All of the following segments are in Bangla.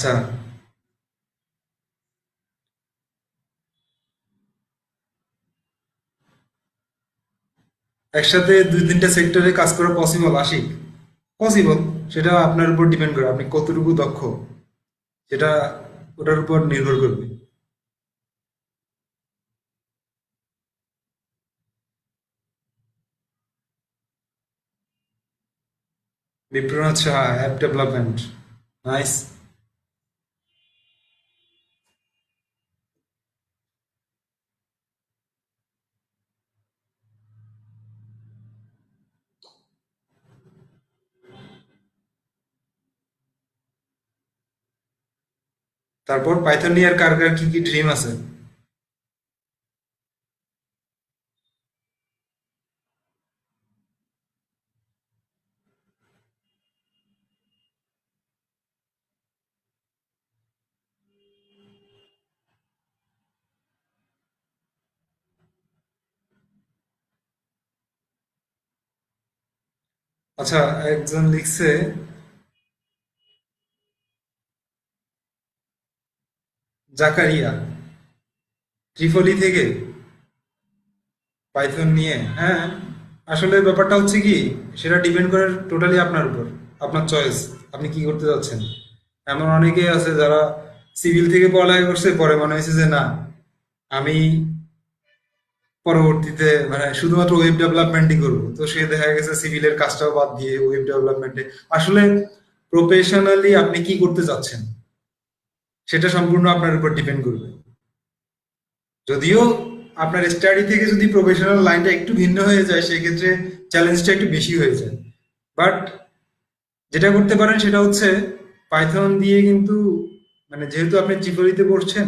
আচ্ছা, একসাথে দুই তিনটা সেক্টরে কাজ করা পসিবল আশিক? পসিবল। সেটা আপনার উপর ডিপেন্ড করে আপনি কতটুকু দক্ষ, সেটা ওটার উপর নির্ভর করবে। বিপ্লব হচ্ছে অ্যাপ ডেভেলপমেন্ট। নাইস। তারপর পাইথন নিয়ে আর কার কার কি কি ড্রিম আছে? আচ্ছা, একজন লিখছে জাকারিয়া ত্রিপলি থেকে পাইথন নিয়ে। হ্যাঁ, আসলে ব্যাপারটা হচ্ছে কি, সেটা ডিপেন্ড করে টোটালি আপনার উপর, আপনার চয়েস, আপনি কি করতে যাচ্ছেন। এমন অনেকেই আছে যারা সিভিল থেকে পড়ালেখা করছে, পরে মনে হয়েছে যে না, আমি পরবর্তীতে মানে শুধুমাত্র ওয়েব ডেভেলপমেন্টই করবো, তো সে দেখা গেছে সিভিলের কাজটাও বাদ দিয়ে ওয়েব ডেভেলপমেন্টে। আসলে প্রফেশনালি আপনি কি করতে চাচ্ছেন সেটা সম্পূর্ণ আপনার উপর ডিপেন্ড করবে। যদিও আপনার স্টাডি থেকে যদি প্রফেশনাল লাইনটা একটু ভিন্ন হয়ে যায়, সেক্ষেত্রে চ্যালেঞ্জটা একটু বেশি হয়ে যায়। বাট যেটা করতে পারেন সেটা হচ্ছে পাইথন দিয়ে কিন্তু, মানে যেহেতু আপনি ত্রিপলিতে পড়ছেন,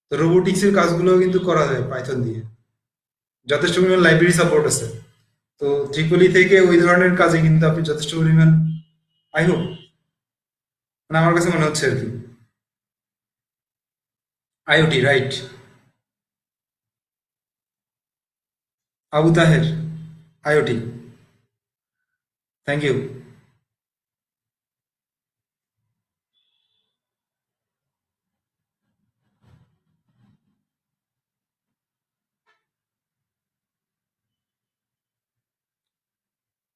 তো রোবোটিক্সের কাজগুলো কিন্তু করা যায় পাইথন দিয়ে। যথেষ্ট পরিমাণ লাইব্রেরি সাপোর্ট আছে। তো ত্রিপলি থেকে ওই ধরনের কাজে কিন্তু আপনি যথেষ্ট পরিমাণ, আই হোপ, মানে আমার কাছে মনে হচ্ছে আর কি। IoT, right. Abu Taher, IoT. Thank you.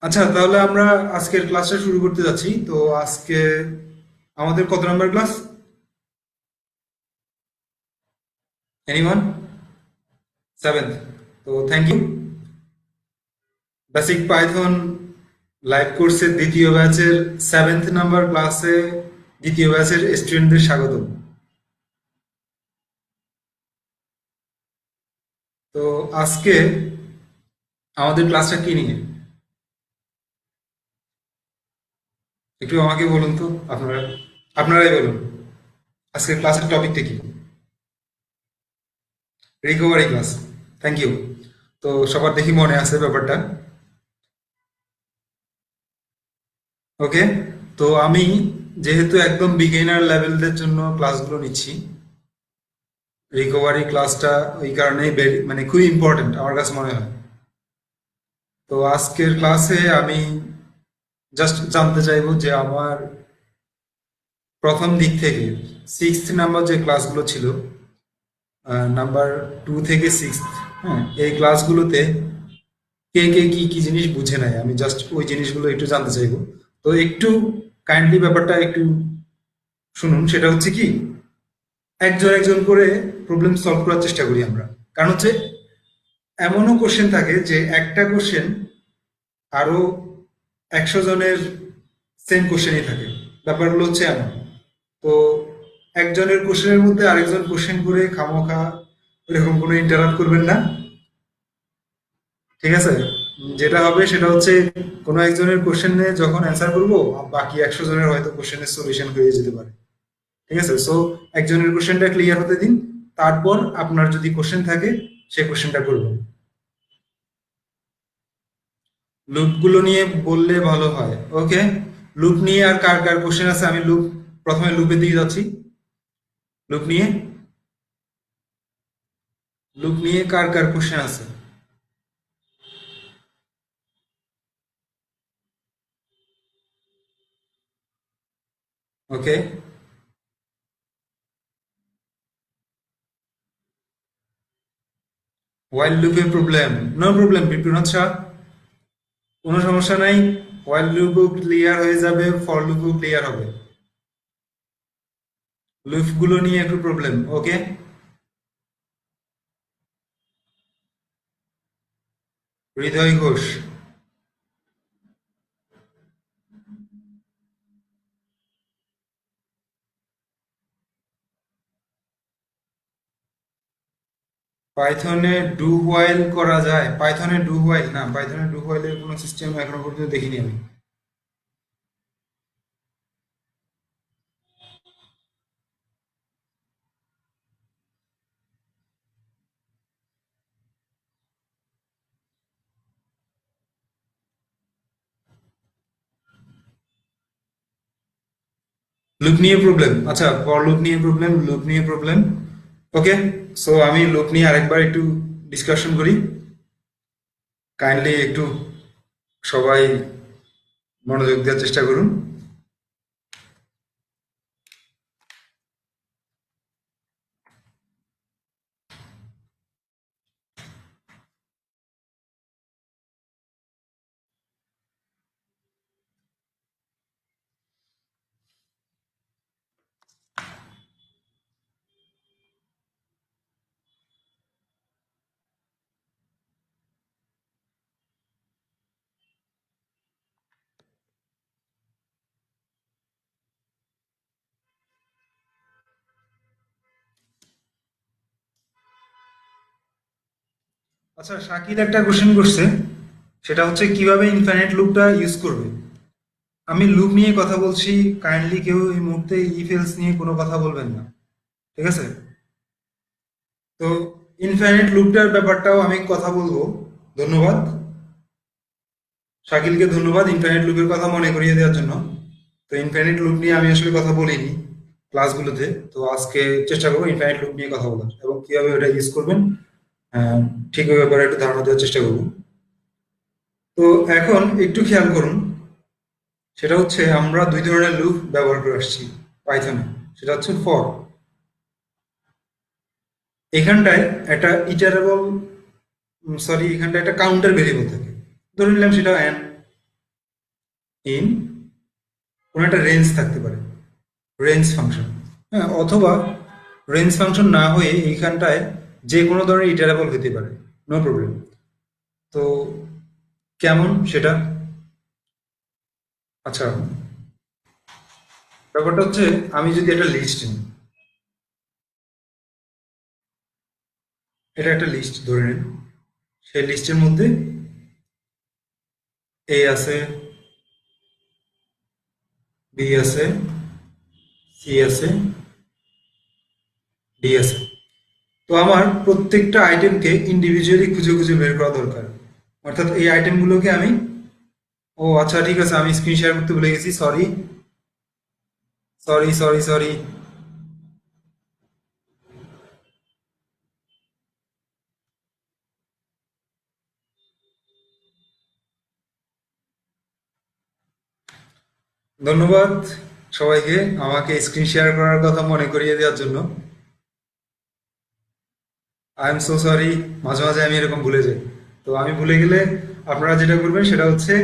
আচ্ছা, তাহলে আমরা আজকের ক্লাসটা শুরু করতে যাচ্ছি। তো আজকে আমাদের কত নাম্বার ক্লাস? এনিওয়ান? সেভেন্থ। তো thank you. Basic Python live কোর্সের দ্বিতীয় ব্যাচের সেভেন্থ নাম্বার ক্লাসে দ্বিতীয় ব্যাচের স্টুডেন্টদের স্বাগত। তো আজকে আমাদের ক্লাসটা কি নিয়ে একটু আমাকে বলুন তো। আপনারা, আপনারাই বলুন, আজকের ক্লাসের টপিকটা কি? Recovery class. Thank you. তো সবার দেখি মনে আছে ব্যাপারটা। ওকে। তো আমি যেহেতু একদম বিগিনার লেভেলদের জন্য ক্লাসগুলো নিচ্ছি, রিকভারি ক্লাসটা ওই কারণেই মানে খুবই ইম্পর্টেন্ট আমার কাছে মনে হয়। তো আজকের ক্লাসে আমি জাস্ট জানতে চাইবো যে আমার প্রথম দিক থেকে সিক্সথ নাম্বার যে ক্লাসগুলো ছিল, নাম্বার টু থেকে সিক্সথ, হ্যাঁ, এই ক্লাসগুলোতে কে কে কি কি জিনিস বুঝে নেয়, আমি জাস্ট ওই জিনিসগুলো একটু জানতে চাইবো। তো একটু কাইন্ডলি ব্যাপারটা একটু শুনুন। সেটা হচ্ছে কি, একজন একজন করে প্রবলেম সলভ করার চেষ্টা করি আমরা। কারণ হচ্ছে এমনও কোশ্চেন থাকে যে একটা কোশ্চেন আরো 100 জনের সেম কোশ্চেনই থাকে। ব্যাপারগুলো হচ্ছে এমন। তো একজনের কোশ্চেনের মধ্যে আরেকজন কোশ্চেন করে খামোখা এরকম কোনো ইন্টারাপ্ট করবেন না। ঠিক আছে? যেটা হবে সেটা হচ্ছে, কোনো একজনের কোশ্চেনে যখন অ্যান্সার করবো, বাকি 100 জনের হয়তো কোশ্চেনের সলিউশন হয়ে যেতে পারে। ঠিক আছে? সো একজনের কোশ্চেনটা ক্লিয়ার হতে দিন, তারপর আপনার যদি কোশ্চেন থাকে সেই কোশ্চেনটা করবেন। লুপগুলো নিয়ে বললে ভালো হয়। ওকে। লুপ নিয়ে আর কার কার কোশ্চেন আছে? আমি প্রথমে লুপের দিকে যাচ্ছি। লুপ নিয়ে, লুপ নিয়ে কার কার কোশ্চেন আছে? ওকে। ওয়াইল লুপে প্রবলেম, নো প্রবলেম বিপিনাথ শাহ, কোনো সমস্যা নাই। ওয়াইল লুপও ক্লিয়ার হয়ে যাবে, ফর লুপও ক্লিয়ার হবে। লুপগুলো নিয়ে একটু প্রবলেম, ওকে। হৃদয় ঘোষ, পাইথনে ডু হোয়াইল করা যায়? পাইথনে ডু হোয়াইল না, পাইথনে ডু হোয়াইলের কোনো সিস্টেম এখনো পর্যন্ত দেখিনি আমি। লুপ নিয়ে প্রবলেম, আচ্ছা, ফর লুপ নিয়ে প্রবলেম, লুপ নিয়ে প্রবলেম, ওকে। সো আমি লুপ নিয়ে আরেকবার একটু ডিসকাশন করি, কাইন্ডলি একটু সবাই মনোযোগ দেওয়ার চেষ্টা করুন। আচ্ছা, শাকিল একটা কোশ্চেন করছে, সেটা হচ্ছে কিভাবে ইনফাইনাইট লুপটা ইউজ করবে। আমি লুপ নিয়ে কথা বলছি, কাইন্ডলি কেউ এই মুহূর্তে ইফ এলস নিয়ে কোনো কথা বলবেন না, ঠিক আছে? তো ইনফাইনাইট লুপটার ব্যাপারটাও আমি কথা বলবো। ধন্যবাদ শাকিলকে, ধন্যবাদ ইনফাইনাইট লুপের কথা মনে করিয়ে দেওয়ার জন্য। তো ইনফাইনাইট লুপ নিয়ে আমি আসলে কথা বলিনি ক্লাসগুলোতে, তো আজকে চেষ্টা করবো ইনফাইনাইট লুপ নিয়ে কথা বলার এবং কিভাবে ওটা ইউজ করবেন আহ, ঠিক ওই ব্যাপারে একটু ধারণা দেওয়ার চেষ্টা করবো। তো এখন একটু খেয়াল করুন, সেটা হচ্ছে আমরা দুই ধরনের লুপ ব্যবহার করে আসছি পাইথনে। সেটা হচ্ছে ফর, এখানটায় একটা ইটারেবল, সরি, এখানটায় একটা কাউন্টার ভেরিয়েবল থাকে, ধরে নিলাম সেটা অ্যান ইন কোনো একটা রেঞ্জ থাকতে পারে, রেঞ্জ ফাংশন, হ্যাঁ, অথবা রেঞ্জ ফাংশন না হয়ে এইখানটায় যে কোনো ধরনের ইটারেবল হতে পারে, নো প্রবলেম। তো কেমন সেটা? আচ্ছা, ব্যাপারটা হচ্ছে আমি যদি একটা লিস্ট নিই, এটা একটা লিস্ট ধরে নিন, সেই লিস্টের মধ্যে এ আছে, বি আছে, সি আছে, ডি আছে। তো আমার প্রত্যেকটা আইটেমকে ইন্ডিভিজুয়ালি খুঁজে খুঁজে বের করা দরকার, অর্থাৎ এই আইটেমগুলোকে আমি, ও আচ্ছা ঠিক আছে, আমি স্ক্রিন শেয়ার করতে ভুলে গেছি, সরি সরি সরি সরি। ধন্যবাদ সবাইকে আমাকে স্ক্রিন শেয়ার করার কথা মনে করিয়ে দেওয়ার জন্য। আই এম সো সরি, মাঝে মাঝে আমি এরকম ভুলে যাই। তো আমি ভুলে গেলে আপনারা যেটা করবেন সেটা হচ্ছে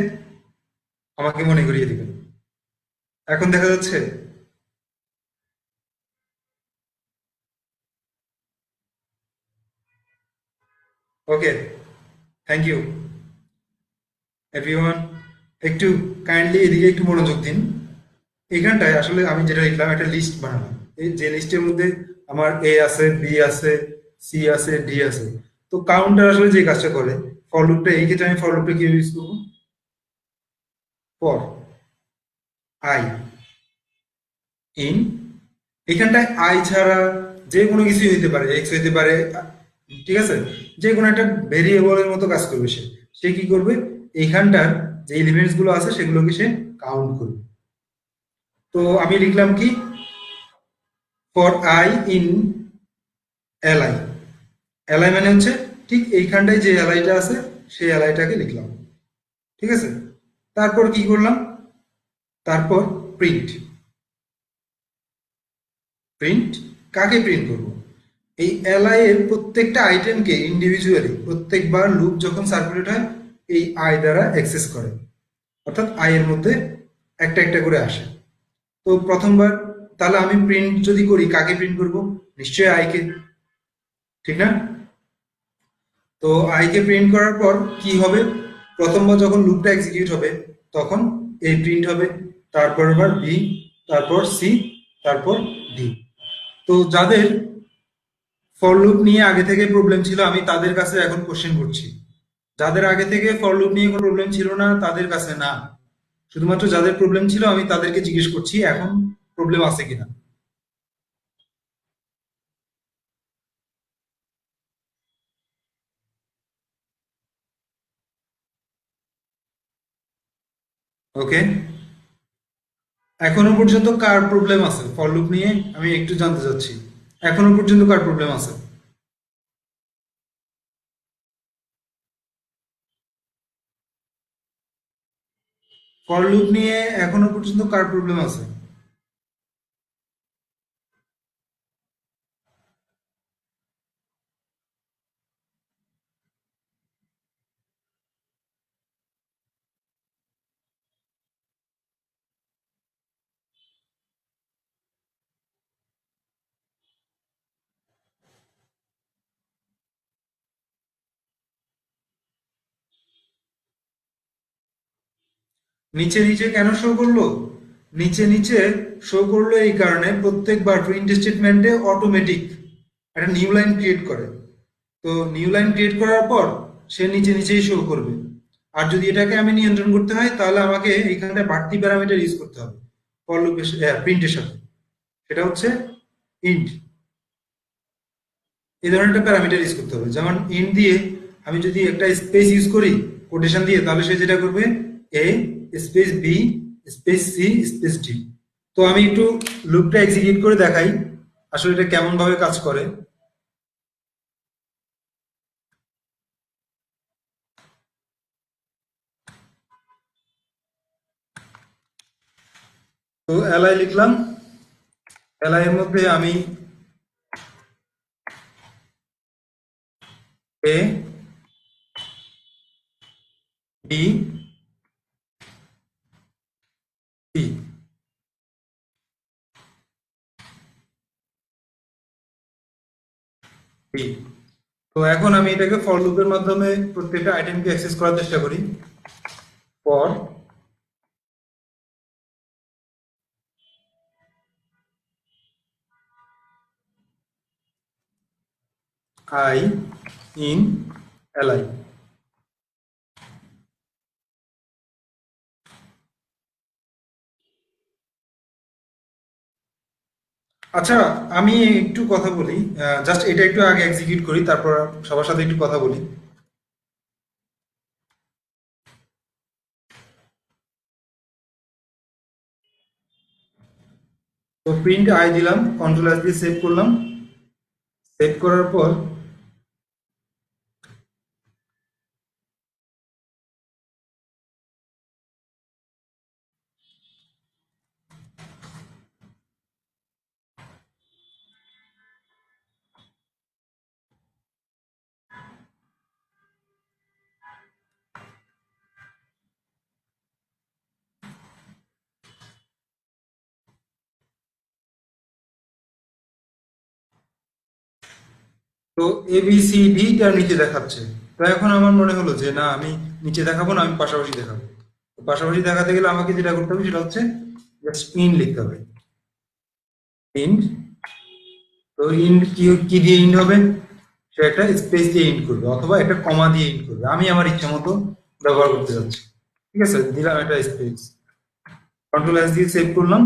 আমাকে মনে করিয়ে দিবেন। এখন দেখা যাচ্ছে? ওকে, থ্যাংক ইউ এভরিওয়ান। একটু কাইন্ডলি এদিকে একটু মনোযোগ দিন। এখানটায় আসলে আমি যেটা লিখলাম একটা লিস্ট বানালাম, এই যে লিস্টের মধ্যে আমার এ আছে, বি আছে, সি আছে, ডি আছে। তো কাউন্টার আসলে যে কাজটা করে, ফর লুপটা, এই ক্ষেত্রে আমি ফর লুপটা কি ইউজ করবো? ফর আই ইন, এখানটায় আই ছাড়া যে কোনো কিছুই হইতে পারে, এক্স হইতে পারে, ঠিক আছে, যে কোনো একটা ভেরিয়েবলের মতো কাজ করবে সে। সে কি করবে, এইখানটার যে এলিমেন্টস গুলো আছে সেগুলোকে সে কাউন্ট করবে। তো আমি লিখলাম কি, for I in L I, L I মানে হচ্ছে ঠিক এইখানটায় যে এল আইটা আছে সেই এল আইটাকে লিখলাম, ঠিক আছে। তারপর কি করলাম, তারপর প্রিন্ট, প্রিন্ট কাকে প্রিন্ট করব, এই এলআই এর প্রত্যেকটা আইটেমকে ইন্ডিভিজুয়ালি প্রত্যেকবার লুপ যখন সার্কুলেট হয় এই আই দ্বারা অ্যাক্সেস করে, অর্থাৎ আই এর মধ্যে একটা একটা করে আসে। তো প্রথমবার তাহলে আমি প্রিন্ট যদি করি কাকে প্রিন্ট করব? নিশ্চয়ই আই কে, ঠিক না? তো আই কে প্রিন্ট করার পর কি হবে? প্রথমবার যখন লুপটা এক্সিকিউট হবে তখন এই প্রিন্ট হবে, তারপর আবার বি, তারপর সি, তারপর ডি। তো যাদের ফর লুপ নিয়ে আগে থেকে প্রবলেম ছিল আমি তাদের কাছে এখন কোশ্চেন করছি, যাদের আগে থেকে ফর লুপ নিয়ে কোনো প্রবলেম ছিল না তাদের কাছে না, শুধুমাত্র যাদের প্রবলেম ছিল আমি তাদেরকে জিজ্ঞেস করছি এখন প্রবলেম আছে কিনা। ওকে, এখনো পর্যন্ত কার প্রবলেম আছে ফর লুপ নিয়ে আমি একটু জানতে চাচ্ছি, এখনো পর্যন্ত কার প্রবলেম আছে? ফর লুপ নিয়ে এখনো পর্যন্ত কার প্রবলেম আছে? নিচে নিচে কেন শো করলো? নিচে নিচে শো করলো এই কারণে প্রত্যেকবার প্রিন্ট স্টেটমেন্টে অটোমেটিক একটা নিউ লাইন ক্রিয়েট করে। তো নিউ লাইন ক্রিয়েট করার পর সে নিচে নিচেই শো করবে। আর যদি এটাকে আমি নিয়ন্ত্রণ করতে হয় তাহলে আমাকে এইখানটা বাড়তি প্যারামিটার ইউজ করতে হবে ফর লুপের প্রিন্টের সাথে, সেটা হচ্ছে ইন্ট। এই ধরনের একটা প্যারামিটার ইউজ করতে হবে, যেমন ইন্ট দিয়ে আমি যদি একটা স্পেস ইউজ করি কোটেশন দিয়ে, তাহলে সে যেটা করবে A space B space C space D. তো আমি একটু লুপটা এক্সিকিউট করে দেখাই আসলে এটা কেমন ভাবে কাজ করে। তো এলআই লিখলাম, এলআই এর মধ্যে আমি এ বি সি, বি। তো এখন আমি এটাকে ফর লুপের মাধ্যমে প্রত্যেকটা আইটেমকে অ্যাক্সেস করার চেষ্টা করি। For I in LI. আচ্ছা, আমি একটু কথা বলি, জাস্ট এটা একটু আগে এক্সিকিউট করি তারপর সবার সাথে একটু কথা বলি। তো প্রিন্ট আই দিলাম, কন্ট্রোল এস দিয়ে সেভ করলাম, সেভ করার পর তো এ বি সি ডি তার নিচে দেখাচ্ছে। তো এখন আমার মনে হলো যে না আমি নিচে দেখাবো না, আমি পাশাপাশি দেখাবো। তো পাশাপাশি দেখাতে গেলে আমাকে যেটা করতে হবে সেটা হচ্ছে জাস্ট ইন লিখতে হবে, ইন্ট। তো ইন্ট কি কি দিয়ে ইন্ট হবে? সে একটা স্পেস দিয়ে ইন্ট করবে অথবা একটা কমা দিয়ে ইন্ট করবে, আমি আমার ইচ্ছা মতো ব্যবহার করতে যাচ্ছি। ঠিক আছে, দিলাম একটা স্পেস, কন্ট্রোল এস দিয়ে সেভ করলাম,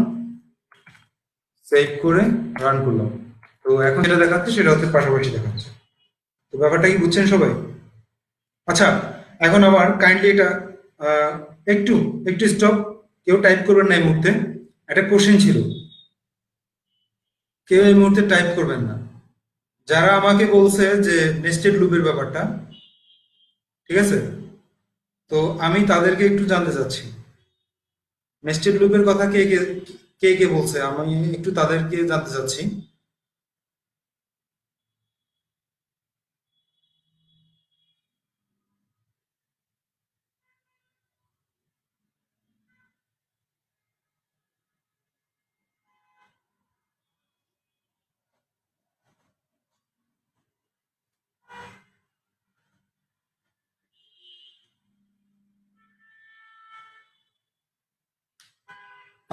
সেভ করে রান করলাম। তো এখন যেটা দেখাচ্ছে সেটা হচ্ছে পাশাপাশি দেখাচ্ছে। তো ব্যাপারটা কি বুঝছেন সবাই? আচ্ছা, এখন আমার কাইন্ডলি এটা আহ, একটু একটু স্টপ, কেউ টাইপ করবেন না এই মুহূর্তে। একটা কোশ্চেন ছিল, কেউ এই মুহূর্তে টাইপ করবেন না। যারা আমাকে বলছে যে নেস্টেড লুপের ব্যাপারটা, ঠিক আছে, তো আমি তাদেরকে একটু জানতে চাচ্ছি নেস্টেড লুপের কথা কে কে কে কে বলছে, আমি একটু তাদেরকে জানতে চাচ্ছি।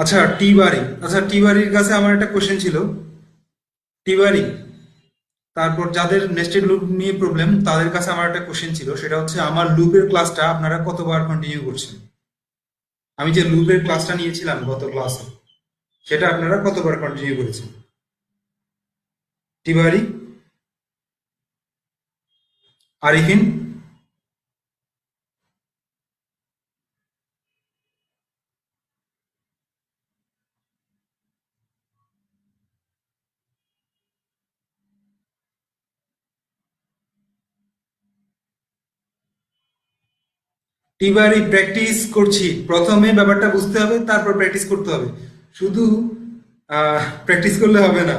আচ্ছা, টি বাড়ি। আচ্ছা, টি বাড়ির কাছে আমার একটা কোশ্চেন ছিল। টি বাড়ি, তারপর যাদের নেস্টেড লুপ নিয়ে প্রবলেম তাদের কাছে আমার একটা কোশ্চেন ছিল, সেটা হচ্ছে আমার লুপের ক্লাসটা আপনারা কতবার কন্টিনিউ করছেন? আমি যে লুপের ক্লাসটা নিয়েছিলাম গত ক্লাসে, সেটা আপনারা কতবার কন্টিনিউ করেছেন? টি বাড়ি, আরিফিন। এবারই প্র্যাকটিস করছি। প্রথমে ব্যাপারটা বুঝতে হবে, তারপর প্র্যাকটিস করতে হবে। শুধু প্র্যাকটিস করলে হবে না,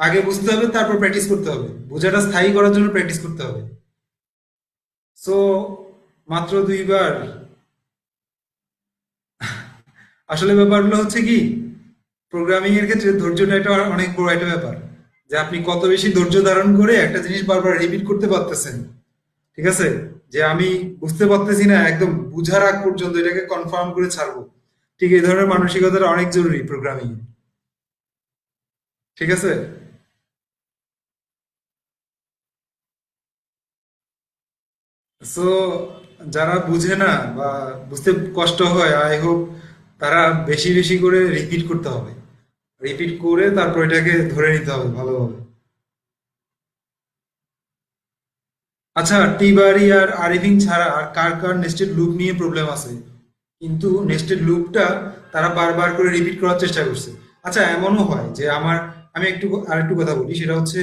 আগে বুঝতে হবে তারপর প্র্যাকটিস করতে হবে। বোঝাটা স্থায়ী করার জন্য প্র্যাকটিস করতে হবে। সো মাত্র দুইবার? আসলে ব্যাপারগুলো হচ্ছে কি, প্রোগ্রামিং এর ক্ষেত্রে ধৈর্যটা একটা অনেক বড় একটা ব্যাপার। যে আপনি কত বেশি ধৈর্য ধারণ করে একটা জিনিস বারবার রিপিট করতে পারতেছেন। ঠিক আছে, যে আমি বুঝতে পারতেছি না, একদম বুঝার আগ পর্যন্ত এটাকে কনফার্ম করে ছাড়বো। ঠিক এই ধরনের মানসিকতাটা অনেক জরুরি প্রোগ্রামিং। ঠিক আছে। সো যারা বুঝে না বা বুঝতে কষ্ট হয়, আই হোপ তারা বেশি বেশি করে রিপিট করতে হবে। রিপিট করে তারপর এটাকে ধরে নিতে হবে ভালোভাবে। আচ্ছা, টি-বাড়ি আর আরিভিং ছাড়া আর কার কার নেস্টেড লুপ নিয়ে প্রবলেম আছে? কিন্তু নেস্টেড লুপটা তারা বারবার করে রিপিট করার চেষ্টা করছে। আচ্ছা, এমনও হয় যে আমি আরেকটু কথা বলি, সেটা হচ্ছে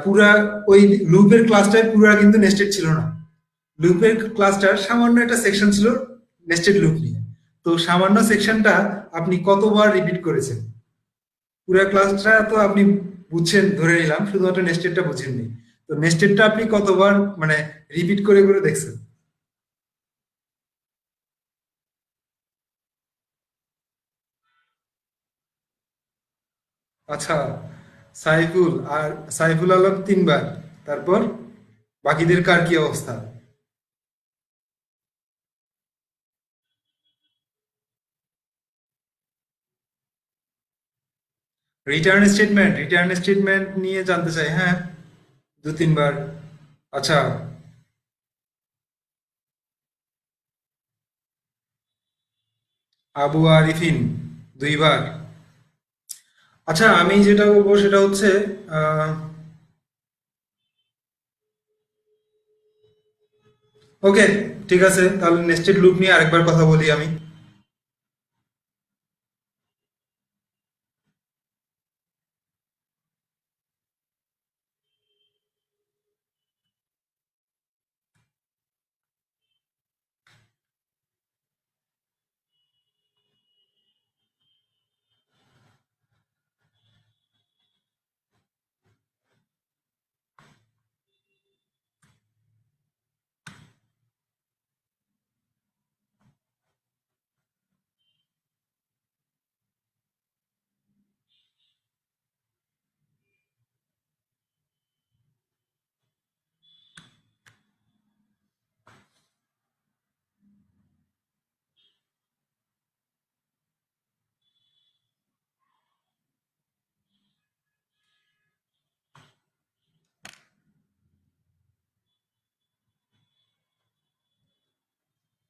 পুরা ওই লুপের ক্লাসটায় পুরা কিন্তু নেস্টেড ছিল না। লুপের ক্লাসটার সামান্য একটা সেকশন ছিল নেস্টেড লুপ নিয়ে। তো সামান্য সেকশনটা আপনি কতবার রিপিট করেছেন? পুরো ক্লাসটা তো আপনি বুঝছেন ধরে নিলাম, শুধুমাত্র নেস্টেডটা বুঝেননি। তো নেস্টেডটা আপনি কতবার মানে রিপিট করে করে দেখছেন? আচ্ছা, সাইফুল আর সাইফুল আলম তিনবার। তারপর বাকিদের কার কি অবস্থা? রিটার্ন স্টেটমেন্ট নিয়ে জানতে চাই, হ্যাঁ। দু তিনবার। আচ্ছা। আবু আরিফিন দুইবার। আচ্ছা, আমি যেটা বলবো সেটা হচ্ছে ওকে, ঠিক আছে, তাহলে নেস্টেড লুপ নিয়ে আরেকবার কথা বলি আমি।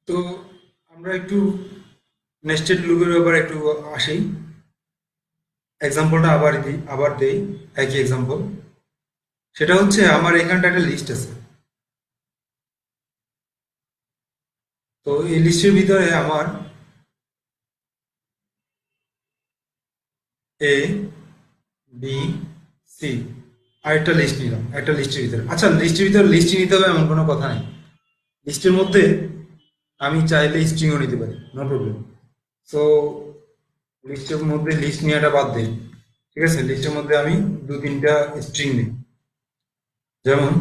তো আমরা একটু নেস্টেড লুপের ব্যাপারে একটু আসি। এক্সাম্পলটা আবার দেই, একই এক্সাম্পল। সেটা হচ্ছে আমার এখানটা একটা লিস্ট আছে। তো এই লিস্টের ভিতরে আমার এ, বি, সি, আর একটা লিস্ট নিলাম একটা লিস্টের ভিতরে। আচ্ছা, লিস্টের ভিতরে লিস্ট নিতে হবে এমন কোনো কথা নেই। লিস্টের মধ্যে আমি চাইলে স্ট্রিংও নিতে পারি, নো প্রবলেম। সো লিস্টের মধ্যে লিস্ট নেওয়াটা বাদ দিই। ঠিক আছে, লিস্টের মধ্যে আমি দু তিনটা স্ট্রিং নিই। যেমন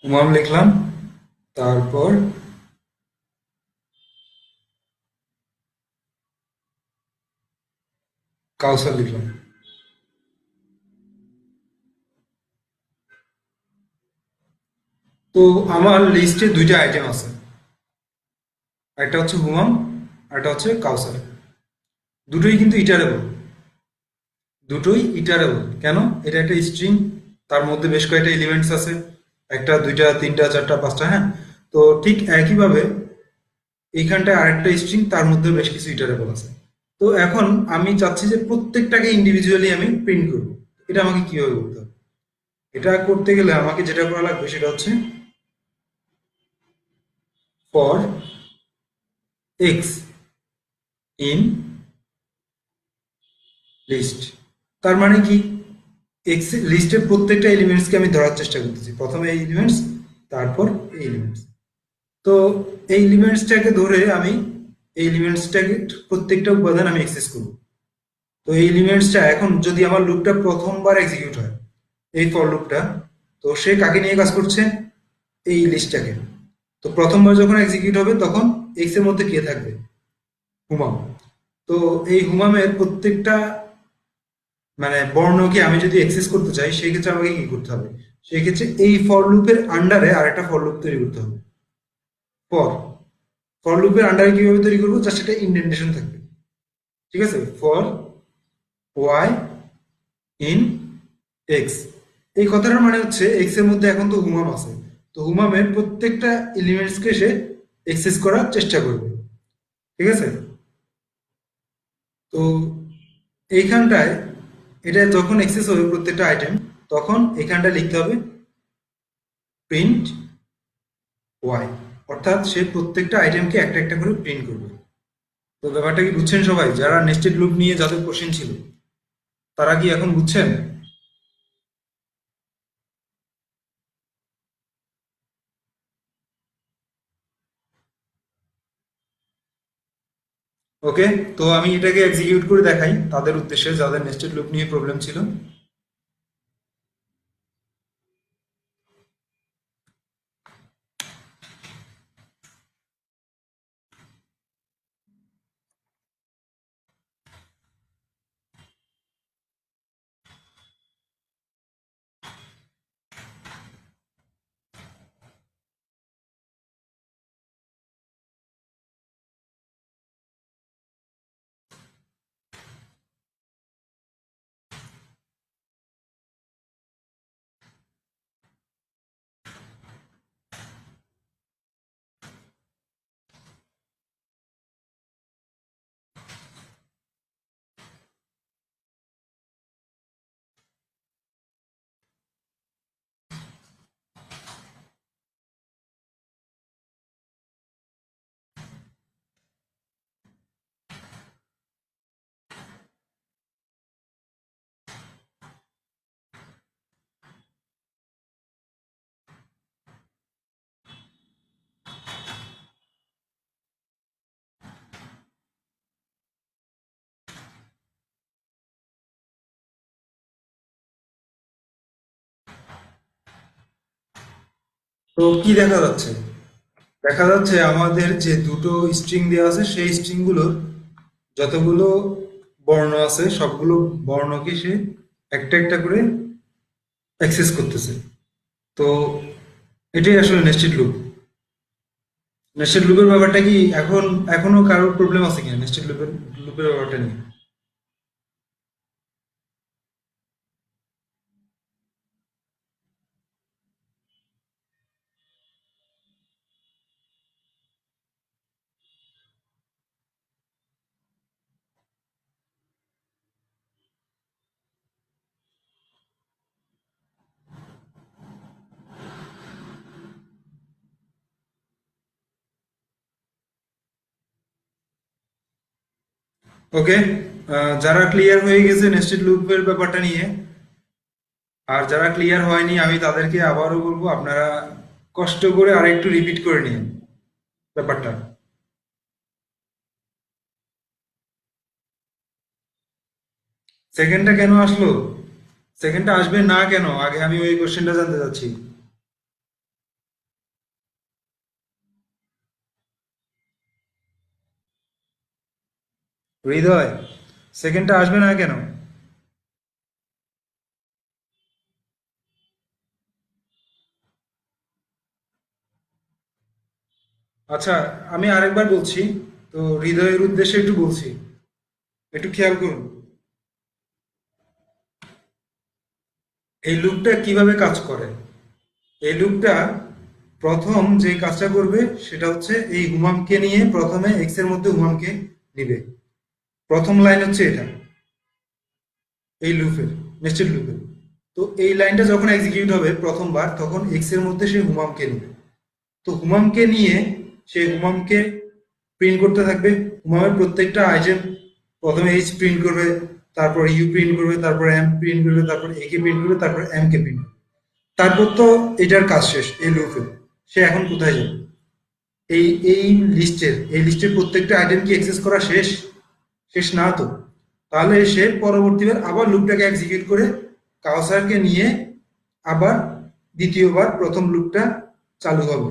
উমাম লিখলাম, তারপর কাউসার লিখলাম। তো আমার লিস্টে দুইটা আইটেম আছে, একটা হচ্ছে হুমাম, আর একটা হচ্ছে কাউসার। দুটোই কিন্তু ইটারেবল, দুটোই ইটারেবল। কেন? এটা একটা স্ট্রিং, তার মধ্যে বেশ কয়েকটা এলিমেন্টস আছে, একটা দুইটা তিনটা চারটা পাঁচটা, হ্যাঁ। তো ঠিক একইভাবে এইখানটায় আরেকটা স্ট্রিং, তার মধ্যে বেশ কিছু ইটারেবল আছে। তো এখন আমি চাচ্ছি যে প্রত্যেকটাকে ইন্ডিভিজুয়ালি আমি প্রিন্ট করব। এটা আমাকে কিভাবে করতে হবে? এটা করতে গেলে আমাকে যেটা করা লাগবে সেটা হচ্ছে ফর এক্স ইন লিস্ট। তার মানে কি? এক্স লিস্টের প্রত্যেকটা এলিমেন্টসকে আমি ধরার চেষ্টা করতেছি, প্রথমে এই এলিমেন্টস, তারপর এই এলিমেন্টস। তো এই এলিমেন্টসটাকে ধরে আমি এই এলিমেন্টসটাকে প্রত্যেকটা উপাদান আমি অ্যাক্সেস করব। তো এই এলিমেন্টসটা এখন যদি আমার লুপটা প্রথমবার এক্সিকিউট হয়, এই ফর লুপটা, তো সে কাকে নিয়ে কাজ করছে? এই লিস্টটাকে। তো প্রথমবার যখন এক্সিকিউট হবে তখন এক্স এর মধ্যে কে থাকবে? হুমাম। তো এই হুমামের প্রত্যেকটা মানে বর্ণকে আমি যদি অ্যাক্সেস করতে চাই, সেই ক্ষেত্রে আমাকে কি করতে হবে? সেই ক্ষেত্রে এই ফর লুপের আন্ডারে আরেকটা ফর লুপ তৈরি করতে হবে। ফর ফর লুপের আন্ডারে কিভাবে তৈরি করবো? জাস্ট একটা ইন্ডেন্টেশন থাকবে, ঠিক আছে? For y in x. এই কথাটার মানে হচ্ছে এক্স এর মধ্যে এখন তো হুমাম আছে, তো হুমামের প্রত্যেকটা এলিমেন্টসকে সে অ্যাক্সেস করার চেষ্টা করবে, ঠিক আছে? তো এইখানটায় এটা যখন অ্যাক্সেস হবে প্রত্যেকটা আইটেম, তখন এখানটায় লিখতে হবে প্রিন্ট ওয়াই, অর্থাৎ সে প্রত্যেকটা আইটেমকে একটা একটা করে প্রিন্ট করবে। তো ব্যাপারটা কি বুঝছেন সবাই? যারা নেস্টেড লুপ নিয়ে যাদের কোশ্চেন ছিল, তারা কি এখন বুঝছেন? ওকে, তো আমি এটাকে এক্সিকিউট করে দেখাই তাদের উদ্দেশ্যে যাদের নেস্টেড লুপ নিয়ে প্রবলেম ছিল। তো কি দেখা যাচ্ছে? দেখা যাচ্ছে আমাদের যে দুটো স্ট্রিং দেওয়া আছে, সেই স্ট্রিংগুলোর যতগুলো বর্ণ আছে সবগুলো বর্ণকে সে একটা একটা করে অ্যাক্সেস করতেছে। তো এটাই আসলে নেস্টেড লুপ। নেস্টেড লুপের ব্যাপারটা কি এখন এখনো কারোর প্রবলেম আছে কিনা নেস্টেড লুপের ব্যাপারটা নিয়ে? ওকে, যারা ক্লিয়ার হয়ে গেছে নেস্টেড লুপের ব্যাপারটা নিয়ে, আর যারা ক্লিয়ার হয়নি আমি তাদেরকে আবারও বলবো আপনারা কষ্ট করে আরেকটু রিপিট করে নিন ব্যাপারটা। সেকেন্ডটা কেন আসলো? সেকেন্ডটা আসবে না কেন? আগে আমি ওই কোশ্চেনটা জানতে চাচ্ছি। হৃদয়, সেকেন্ডটা আসবে না কেন? আচ্ছা, আমি আরেকবার বলছি। তো হৃদয়ের উদ্দেশ্যে একটু বলছি, একটু খেয়াল করুন। এই লুপটা কিভাবে কাজ করে? এই লুপটা প্রথম যে কাজটা করবে সেটা হচ্ছে এই হুমামকে নিয়ে প্রথমে এক্স এর মধ্যে হুমামকে নিবে। প্রথম লাইন হচ্ছে এটা, এই লুপের, নেস্টেড লুপের। তো এই লাইনটা যখন এক্সিকিউট হবে প্রথমবার, তখন এক্স এর মধ্যে সে হুমামকে নেবে। তো হুমামকে নিয়ে সে হুমামকে প্রিন্ট করতে থাকবে। হুমামের প্রত্যেকটা আইটেম প্রথমে এইচ প্রিন্ট করবে, তারপর ইউ প্রিন্ট করবে, তারপর এম প্রিন্ট করবে, তারপর এ কে প্রিন্ট করবে, তারপর এম কে প্রিন্ট করবে। তারপর তো এটার কাজ শেষ এই লুপে। সে এখন কোথায় যাবে? এই এই লিস্টের প্রত্যেকটা আইটেম কি অ্যাক্সেস করা শেষ? শেষ না তো। তাহলে সে পরবর্তীবার আবার লুপটাকে এক্সিকিউট করে কাউসারকে নিয়ে আবার দ্বিতীয়বার প্রথম লুপটা চালু হবে।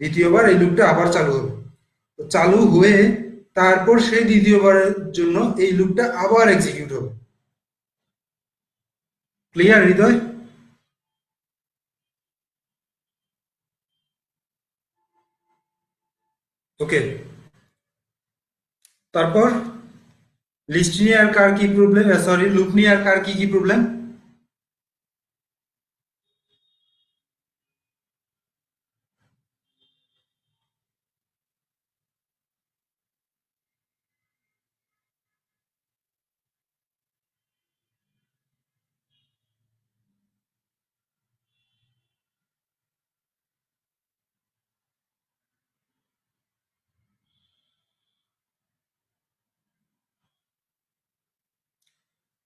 দ্বিতীয়বার এই লুপটা আবার চালু হবে। তো চালু হয়ে তারপর সেই দ্বিতীয়বারের জন্য এই লুপটা আবার এক্সিকিউট হবে। ক্লিয়ার হৃদয়? ওকে। তারপর লিস্ট নিয়ে আর কার কি প্রবলেম, সরি লুপ নিয়ে আর কার কি কি প্রবলেম?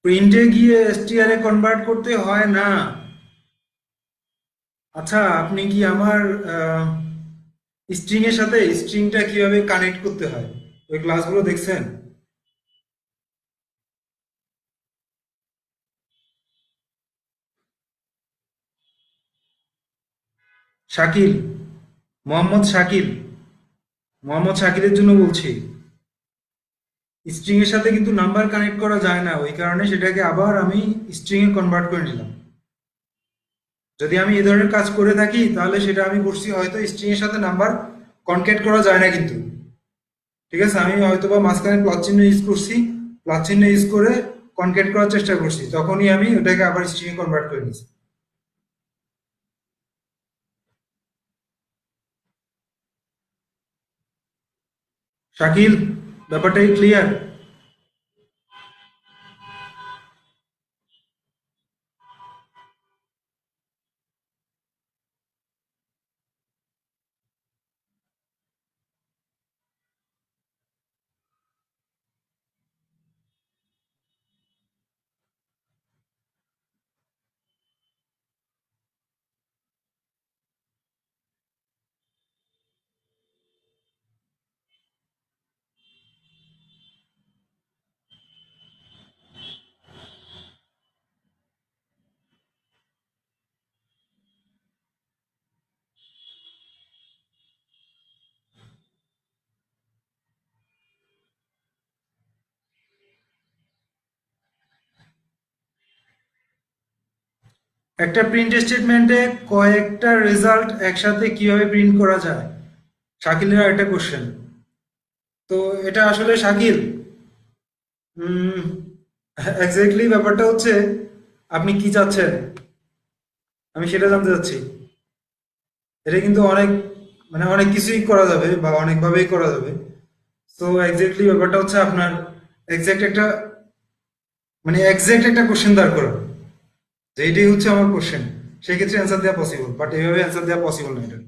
প্রিন্টে গিয়ে এসটিআর এ কনভার্ট করতে হয় না। আচ্ছা, আপনি কি আমার স্ট্রিং এর সাথে স্ট্রিংটা কিভাবে কানেক্ট করতে হয় ওই ক্লাসগুলো দেখছেন? শাকিল, মোহাম্মদ শাকিল, মোহাম্মদ শাকিলের জন্য বলছি। স্ট্রিং এর সাথে কিন্তু নাম্বার কানেক্ট করা যায় না, ওই কারণে সেটাকে আবার আমি স্ট্রিং এ কনভার্ট করে নিলাম। যদি আমি এই ধরনের কাজ করে থাকি তাহলে সেটা আমি করছি হয়তো স্ট্রিং এর সাথে নাম্বার কনক্যাট করা যায় না কিন্তু। ঠিক আছে, আমি হয়তো বা মাঝখানে প্লাস চিহ্ন ইউজ করছি, প্লাস চিহ্ন ইউজ করে কনক্যাট করার চেষ্টা করছি, তখনই আমি ওটাকে আবার স্ট্রিং এ কনভার্ট করে নিয়েছি। শাকিল, ব্যাপারটা কি ক্লিয়ার? একটা প্রিন্ট স্টেটমেন্টে কয়েকটা রেজাল্ট একসাথে কিভাবে প্রিন্ট করা যায়? শাকিলের একটা কোশ্চেন। তো এটা আসলে শাকিল, এক্স্যাক্টলি ব্যাপারটা হচ্ছে আপনি কি চাচ্ছেন আমি সেটা জানতে চাচ্ছি। এটা কিন্তু অনেক, মানে অনেক কিছুই করা যাবে বা অনেকভাবেই করা যাবে। তো এক্স্যাক্টলি ব্যাপারটা হচ্ছে আপনার এক্স্যাক্ট একটা, মানে এক্স্যাক্ট একটা কোশ্চেন দাঁড় করা, যে এটাই হচ্ছে আমার কোশ্চেন, সেই ক্ষেত্রে অ্যান্সার দেওয়া পসিবল, বাট এভাবে অ্যান্সার দেওয়া পসিবল না এটা।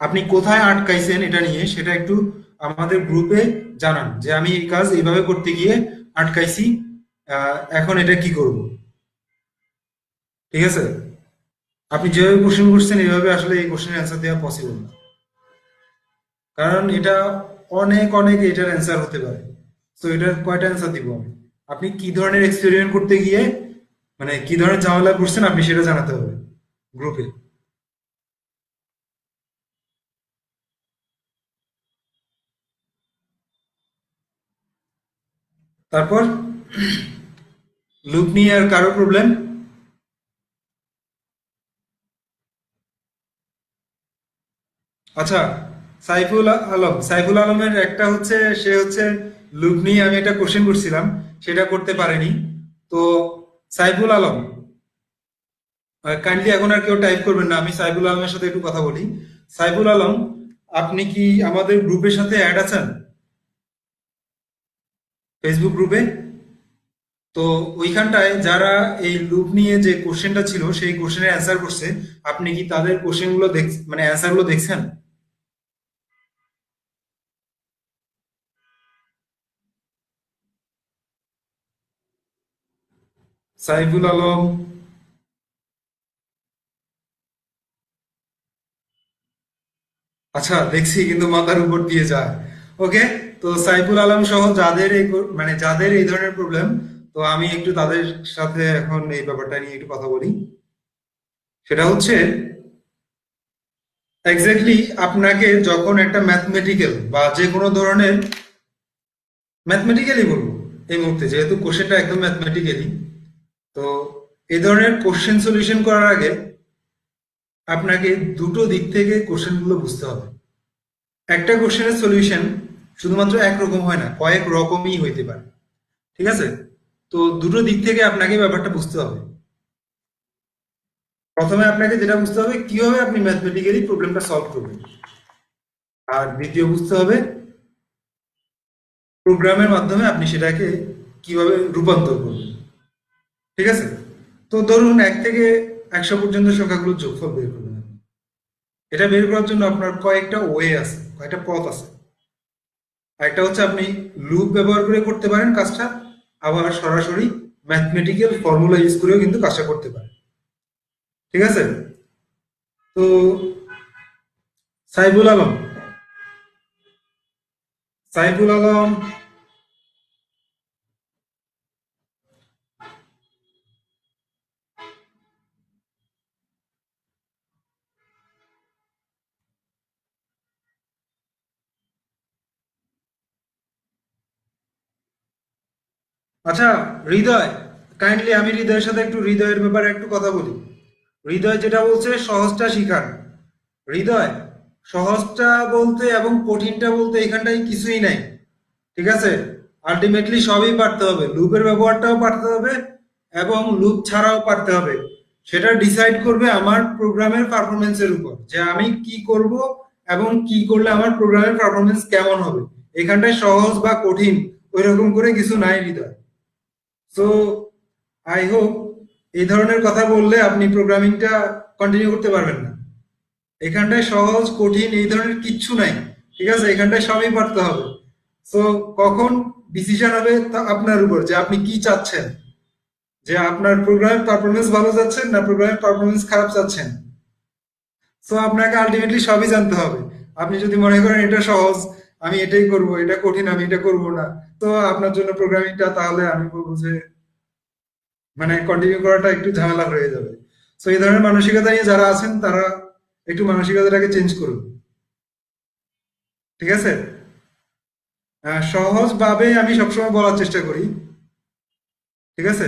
আপনি কোথায় আটকাইছেন এটা নিয়ে সেটা একটু আমাদের গ্রুপে জানান, যে আমি এই কাজ এইভাবে করতে গিয়ে আটকাইছি, এখন এটা কি করব। ঠিক আছে? আপনি যেভাবে কোশ্চেন করছেন এইভাবে আসলে এই কোশ্চেনের অ্যান্সার দেওয়া পসিবল না, কারণ এটা অনেক অনেক এটার অ্যান্সার হতে পারে। তো এটার কয়টা অ্যান্সার দিব আমি? আপনি কি ধরনের এক্সপেরিমেন্ট করতে গিয়ে, মানে কি ধরনের ঝামেলা করছেন আপনি সেটা জানাতে হবে গ্রুপে। তারপর লুপ নিয়ে আর কারো প্রবলেম? আচ্ছা, সাইফুল আলমের একটা হচ্ছে, সে হচ্ছে লুপ নিয়ে আমি একটা কোশ্চেন করছিলাম, সেটা করতে পারেনি। তো সাইফুল আলম, কাইন্ডলি এখন আর কেউ টাইপ করবেন না, আমি সাইফুল আলমের সাথে একটু কথা বলি। সাইফুল আলম, আপনি কি আমাদের গ্রুপের সাথে অ্যাড আছেন, ফেসবুক গ্রুপে? তো ওইখানটায় যারা এই লুপ নিয়ে যে কোশ্চেনটা ছিল সেই কোশ্চেনের অ্যান্সার করছে, আপনি কি তাদের কোশ্চেনগুলো মানে অ্যান্সারগুলো দেখছেন? সাইফুল আলম, আচ্ছা দেখছি কিন্তু মাথার উপর দিয়ে যায়। ওকে, তো সাইফুল আলম সহ যাদের মানে যাদের এই ধরনের প্রবলেম, তো আমি একটু তাদের সাথে এখন এই ব্যাপারটা নিয়ে একটু কথা বলি। সেটা হচ্ছে এক্স্যাক্টলি আপনাকে যখন একটা ম্যাথমেটিক্যাল বা যে কোনো ধরনের, ম্যাথমেটিক্যালি বলবো এই মুহূর্তে যেহেতু কোশ্চেনটা একদম ম্যাথমেটিক্যালি, তো এই ধরনের কোশ্চেন সলিউশন করার আগে আপনাকে দুটো দিক থেকে কোশ্চেনগুলো বুঝতে হবে। একটা কোশ্চেনের সলিউশন শুধুমাত্র একরকম হয় না, কয়েক রকমই হইতে পারে। ঠিক আছে? তো দুটো দিক থেকে আপনাকে ব্যাপারটা বুঝতে হবে। প্রথমে আপনাকে যেটা বুঝতে হবে কিভাবে আপনি ম্যাথমেটিক্যালি প্রবলেমটা সলভ করবেন, আর দ্বিতীয় বুঝতে হবে প্রোগ্রামের মাধ্যমে আপনি সেটাকে কিভাবে রূপান্তর করবেন। ঠিক আছে? তো ধরুন 1 থেকে 100 পর্যন্ত সংখ্যাগুলোর যোগফল বের করবেন আপনি। এটা বের করার জন্য আপনার কয়েকটা ওয়ে আছে, কয়েকটা পথ আছে। একটা হচ্ছে আপনি লুপ ব্যবহার করে করতে পারেন কাজটা, আবার সরাসরি ম্যাথমেটিক্যাল ফর্মুলা ইউজ করেও কিন্তু কাজটা করতে পারেন। ঠিক আছে? তো সাইফুল আলম, সাইফুল আলম, আচ্ছা হৃদয়, কাইন্ডলি আমি হৃদয়ের সাথে একটু হৃদয়ের ব্যাপারে একটু কথা বলি। হৃদয় যেটা বলছে সহজটা শিখান। হৃদয়, সহজটা বলতে এবং কঠিনটা বলতে এখানটায় কিছুই নাই। ঠিক আছে? আলটিমেটলি সবই পারতে হবে, লুপের ব্যবহারটাও পারতে হবে এবং লুপ ছাড়াও পারতে হবে। সেটা ডিসাইড করবে আমার প্রোগ্রামের পারফরমেন্সের উপর, যে আমি কি করব এবং কি করলে আমার প্রোগ্রামের পারফরমেন্স কেমন হবে। এখানটায় সহজ বা কঠিন ওই রকম করে কিছু নাই হৃদয়। সো আই হোপ এই ধরনের কথা বললে আপনি প্রোগ্রামিংটা কন্টিনিউ করতে পারবেন না। এখানটায় সহজ কঠিন এই ধরনের কিচ্ছু নাই। ঠিক আছে? এখানটায় সবই পারতে হবে। সো কখন ডিসিশন হবে তা আপনার উপর, যে আপনি কি চাচ্ছেন, যে আপনার প্রোগ্রামের পারফরমেন্স ভালো যাচ্ছেন না প্রোগ্রামের পারফরমেন্স খারাপ চাচ্ছেন। সো আপনাকে আলটিমেটলি সবই জানতে হবে। আপনি যদি মনে করেন এটা সহজ, আমি এটাই করব, এটা কঠিন, আমি এটা করব না, তো আপনার জন্য প্রোগ্রামিংটা তাহলে আমি বলবো যে মানে কন্টিনিউ করাটা একটু ঝামেলা হয়ে যাবে। সো এই ধরনের মানসিকতা নিয়ে যারা আছেন তারা একটু মানসিকতাটাকে চেঞ্জ করুন। ঠিক আছে? সহজ ভাবে আমি সবসময় বলার চেষ্টা করি। ঠিক আছে?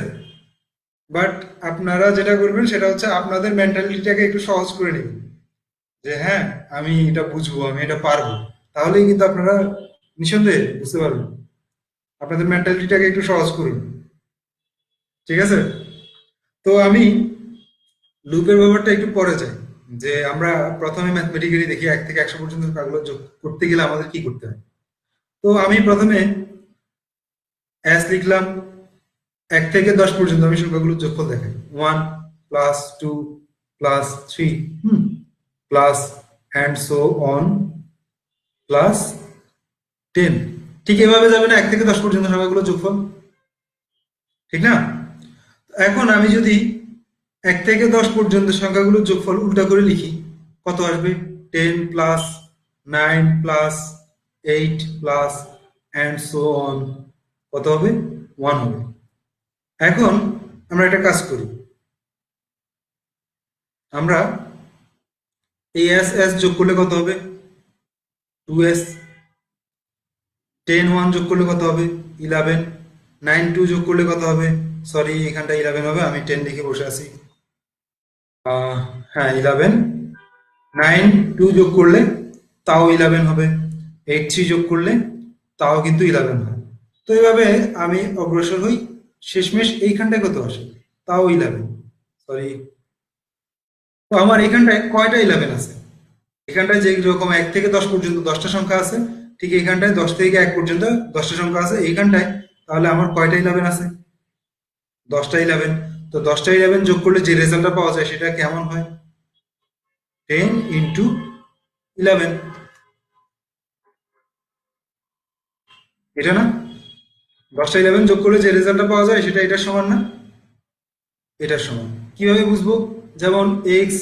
বাট আপনারা যেটা করবেন সেটা হচ্ছে আপনাদের মেন্টালিটিটাকে একটু সহজ করে নেবেন, যে হ্যাঁ আমি এটা বুঝবো, আমি এটা পারবো। তাহলেই কিন্তু আপনারা নিঃসন্দেহে বুঝতে পারবেন। আপনাদের মেন্টালিটিটাকে একটু সহজ করুন। ঠিক আছে? তো আমি লুপের ব্যাপারটা একটু পরে যাই, যে আমরা প্রথমে ম্যাথমেটিক্যালি দেখি 1 থেকে 100 পর্যন্ত কাগজ যোগ করতে গেলে আমাদের কি করতে হয়। তো আমি প্রথমে অ্যাস লিখলাম, 1 থেকে 10 পর্যন্ত আমি সংখ্যাগুলো যোগফল দেখাই। 1 + 2 + 3, প্লাস অ্যান্ড সো অন, +10। ঠিক এভাবে যাবে না 1 থেকে 10 পর্যন্ত সংখ্যাগুলো যোগফল? ঠিক না? এখন আমি যদি 1 থেকে 10 পর্যন্ত সংখ্যাগুলোর যোগফল উল্টা করে লিখি, কত আসবে? 10 + 9 + 8 অ্যান্ড সো অন, কত হবে? 1 হবে। এখন আমরা একটা কাজ করি, আমরা এই এস এস যোগ করলে কত হবে? 2s। 10 1 যোগ করলে কত হবে? 11। 9 2 যোগ করলে কত হবে? সরি, এখানটা 11 হবে, আমি 10 লিখে বসে আছি। আহ, হ্যাঁ 11, 9 2 যোগ করলে তাও 11 হবে, 8 3 যোগ করলে তাও কিন্তু 11 হয়। তো এইভাবে আমি অগ্রসর হই, শেষমেশ এইখানটায় কত আসে? তাও 11। সরি, তো আমার এখানটায় কয়টা 11 আছে? এখানটায় যে রকম 1 থেকে 10 পর্যন্ত 10টা সংখ্যা আছে, ঠিক এখানটায় 10 থেকে 1 পর্যন্ত 10টা সংখ্যা আছে এইখানটায়। তাহলে আমার কয়টা 11 আছে? 10টা 11। তো 10টা 11 যোগ করলে যে রেজাল্টটা পাওয়া যায় সেটা কেমন হয়? 10 ইন্টু 11, এটা না? 10টা 11 যোগ করলে যে রেজাল্টটা পাওয়া যায় সেটা এটার সমান না? এটার সমান। কিভাবে বুঝবো? যেমন x